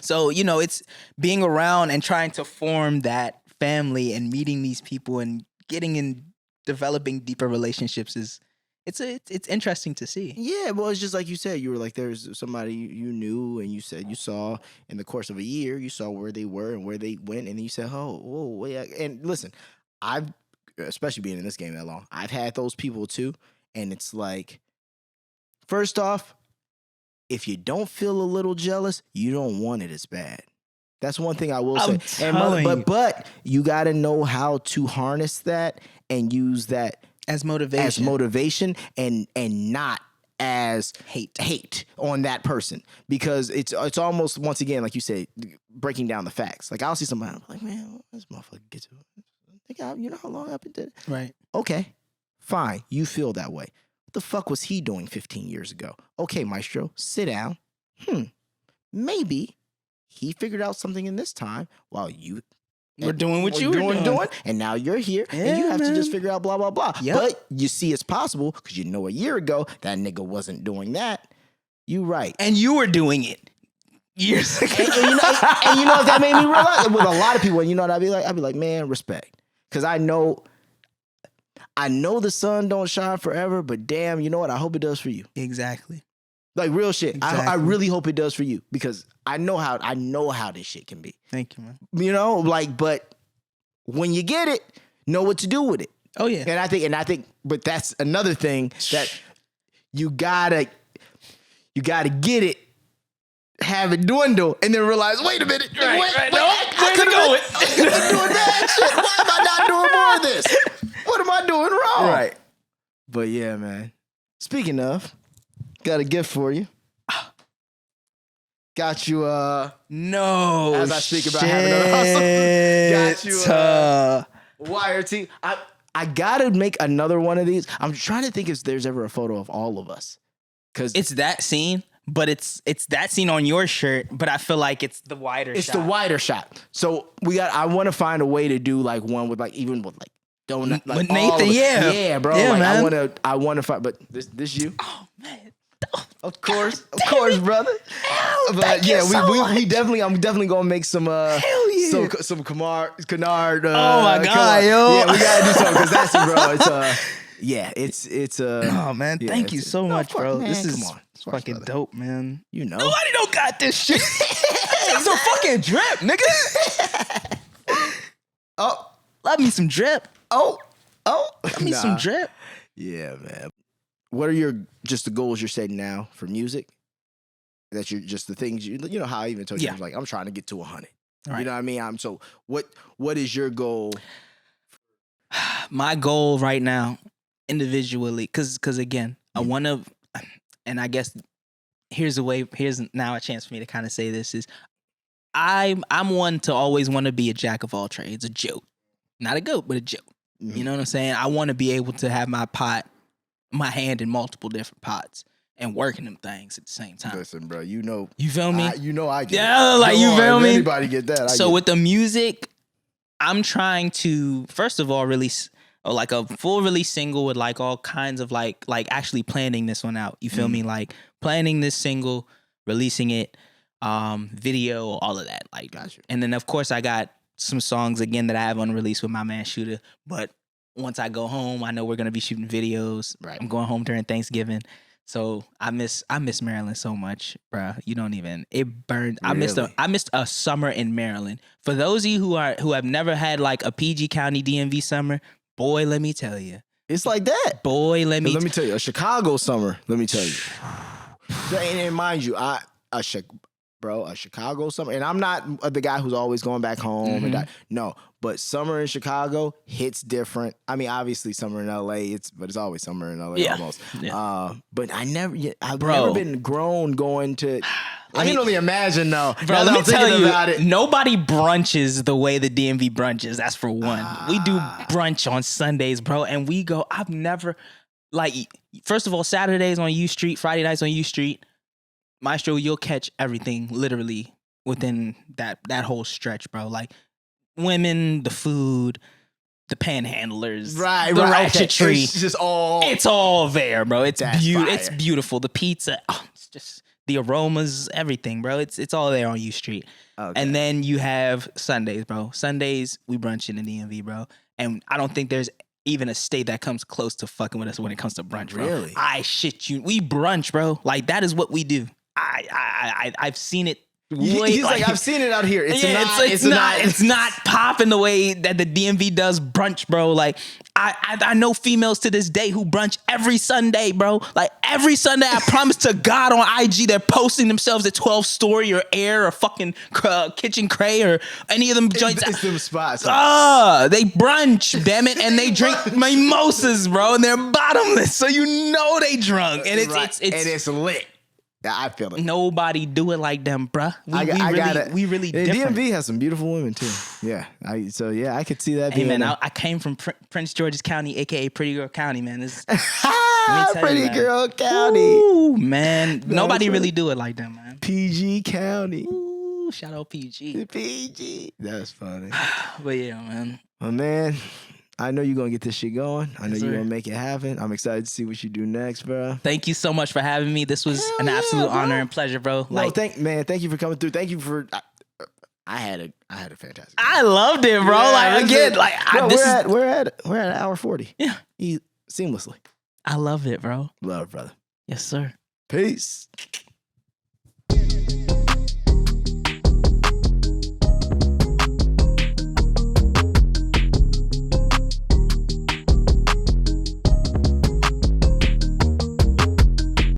So, you know, it's being around and trying to form that family and meeting these people and getting in, developing deeper relationships it's interesting to see. Yeah, well, it's just like you said. You were like, there's somebody you knew, and you said you saw in the course of a year, you saw where they were and where they went, and then you said, oh, whoa, yeah. And listen, I've, especially being in this game that long, I've had those people too, and it's like, first off, if you don't feel a little jealous, you don't want it as bad. That's one thing I will say. But you got to know how to harness that and use that as motivation, and not as hate on that person, because it's almost, once again, like you said, breaking down the facts. Like I'll see somebody, I'm like, man, this motherfucker gets it. You know how long I've been doing it? Right. Okay, fine. You feel that way. What the fuck was he doing 15 years ago? Okay, Maestro, sit down. Maybe he figured out something in this time while you were doing what you were doing. And now you're here, and you have to just figure out blah, blah, blah. Yep. But you see it's possible because you know a year ago that nigga wasn't doing that. You right. And you were doing it years ago. and you know what that made me realize? With a lot of people, and you know what I'd be like, man, respect. Because I know the sun don't shine forever, but damn, you know what? I hope it does for you. Exactly. Like real shit. Exactly. I really hope it does for you, because I know how this shit can be. Thank you, man. You know, like, but when you get it, know what to do with it. Oh yeah. And I think, but that's another thing that you gotta get it, have it dwindle, and then realize, wait a minute, wait, where's it going? I'm doing bad shit. Why am I not doing more of this? What am I doing wrong? Right. But yeah, man. Speaking of, got a gift for you. Got you no. As I speak about having a hustle. Got you wire tee. I gotta make another one of these. I'm trying to think if there's ever a photo of all of us. Cause it's that scene, but it's that scene on your shirt, but I feel like it's the wider shot. It's the wider shot. So I want to find a way to do like one with like, even with like donut. Like with Nathan, yeah. Yeah, bro. Yeah, like man. I wanna find, but this you. Oh man. Of course, brother. But yeah, we definitely. I'm definitely gonna make some. Hell yeah. Some Kenard. Oh my god, yo. Yeah, we gotta do something because that's it, bro. It's. Oh man, thank you so much, bro. Man, this is come on. fucking dope, man. You know, nobody don't got this shit. It's a fucking drip, nigga. Oh, love me some drip. Oh, love me some drip. Yeah, man. What are the goals you're setting now for music? That you're just the things you know how I even told you, I was like, I'm trying to get to 100. Right. You know what I mean? So what is your goal? My goal right now, individually, because again, I want to, and I guess here's now a chance for me to kind of say this is, I'm one to always want to be a jack of all trades, a joke, not a goat, but a joke. Mm-hmm. You know what I'm saying? I want to be able to have my hand in multiple different pots and working them things at the same time. Listen, bro, you know. You feel me? I get yeah, it. like you feel me? Anybody get that? So with the music, I'm trying to, first of all, release like a full release single with like all kinds of like actually planning this one out. You feel me? Like planning this single, releasing it, video, all of that. Like, gotcha. And then of course I got some songs again that I have unreleased with my man Shooter. But once I go home, I know we're gonna be shooting videos. Right. I'm going home during Thanksgiving. So I miss Maryland so much, bro. You don't even. It burned. Really? I missed a summer in Maryland. For those of you who have never had like a PG County DMV summer, boy, let me tell you. It's like that. Boy, let me tell you, a Chicago summer. Let me tell you. And mind you, a Chicago summer, and I'm not the guy who's always going back home. Mm-hmm. No, but summer in Chicago hits different. I mean, obviously summer in LA, but it's always summer in LA almost. Yeah. But I've never been grown going to. I can only imagine though. Bro, Now let that me I'm tell thinking you, about it. nobody brunches the way the DMV brunches. That's for one. We do brunch on Sundays, bro, and we go. I've never, like, first of all, Saturdays on U Street, Friday nights on U Street. Maestro, you'll catch everything literally within that whole stretch, bro. Like women, the food, the panhandlers, the ratchetry. Okay. It's just all. It's all there, bro. It's That's It's fire. beautiful. The pizza, it's just the aromas, everything, bro. It's all there on U Street. Okay. And then you have Sundays, bro. Sundays we brunch in the DMV, bro. And I don't think there's even a state that comes close to fucking with us when it comes to brunch, bro. Really? I shit you. We brunch, bro. Like that is what we do. I've seen it. He's like, I've seen it out here. It's not popping the way that the DMV does brunch, bro. Like I know females to this day who brunch every Sunday, bro. Like every Sunday, I promise to God on IG, they're posting themselves at 12 Story or Air or fucking Kitchen Cray or any of them joints. It's them spots. They brunch, damn it, and they drink mimosas, bro, and they're bottomless, so you know they drunk, and it's lit. Yeah, I feel it. Nobody do it like them, bruh. We really And different. DMV has some beautiful women too. Yeah, I could see that. Hey being man, I came from Prince George's County, aka Pretty Girl County, man. This Pretty Girl County. Ooh, man. Nobody really do it like them, man. PG County. Ooh, shout out PG. PG. That's funny. But yeah, man. Well, man, I know you're gonna get this shit going. I know Yes, you're sir. gonna make it happen. I'm excited to see what you do next, bro. Thank you so much for having me. This was an absolute honor and pleasure, bro. Thank you for coming through. Thank you for. I had a fantastic. I loved it, bro. Yeah, like again, it. like Bro, I, we're at an hour 40. Yeah. Seamlessly. I love it, bro. Love, brother. Yes, sir. Peace.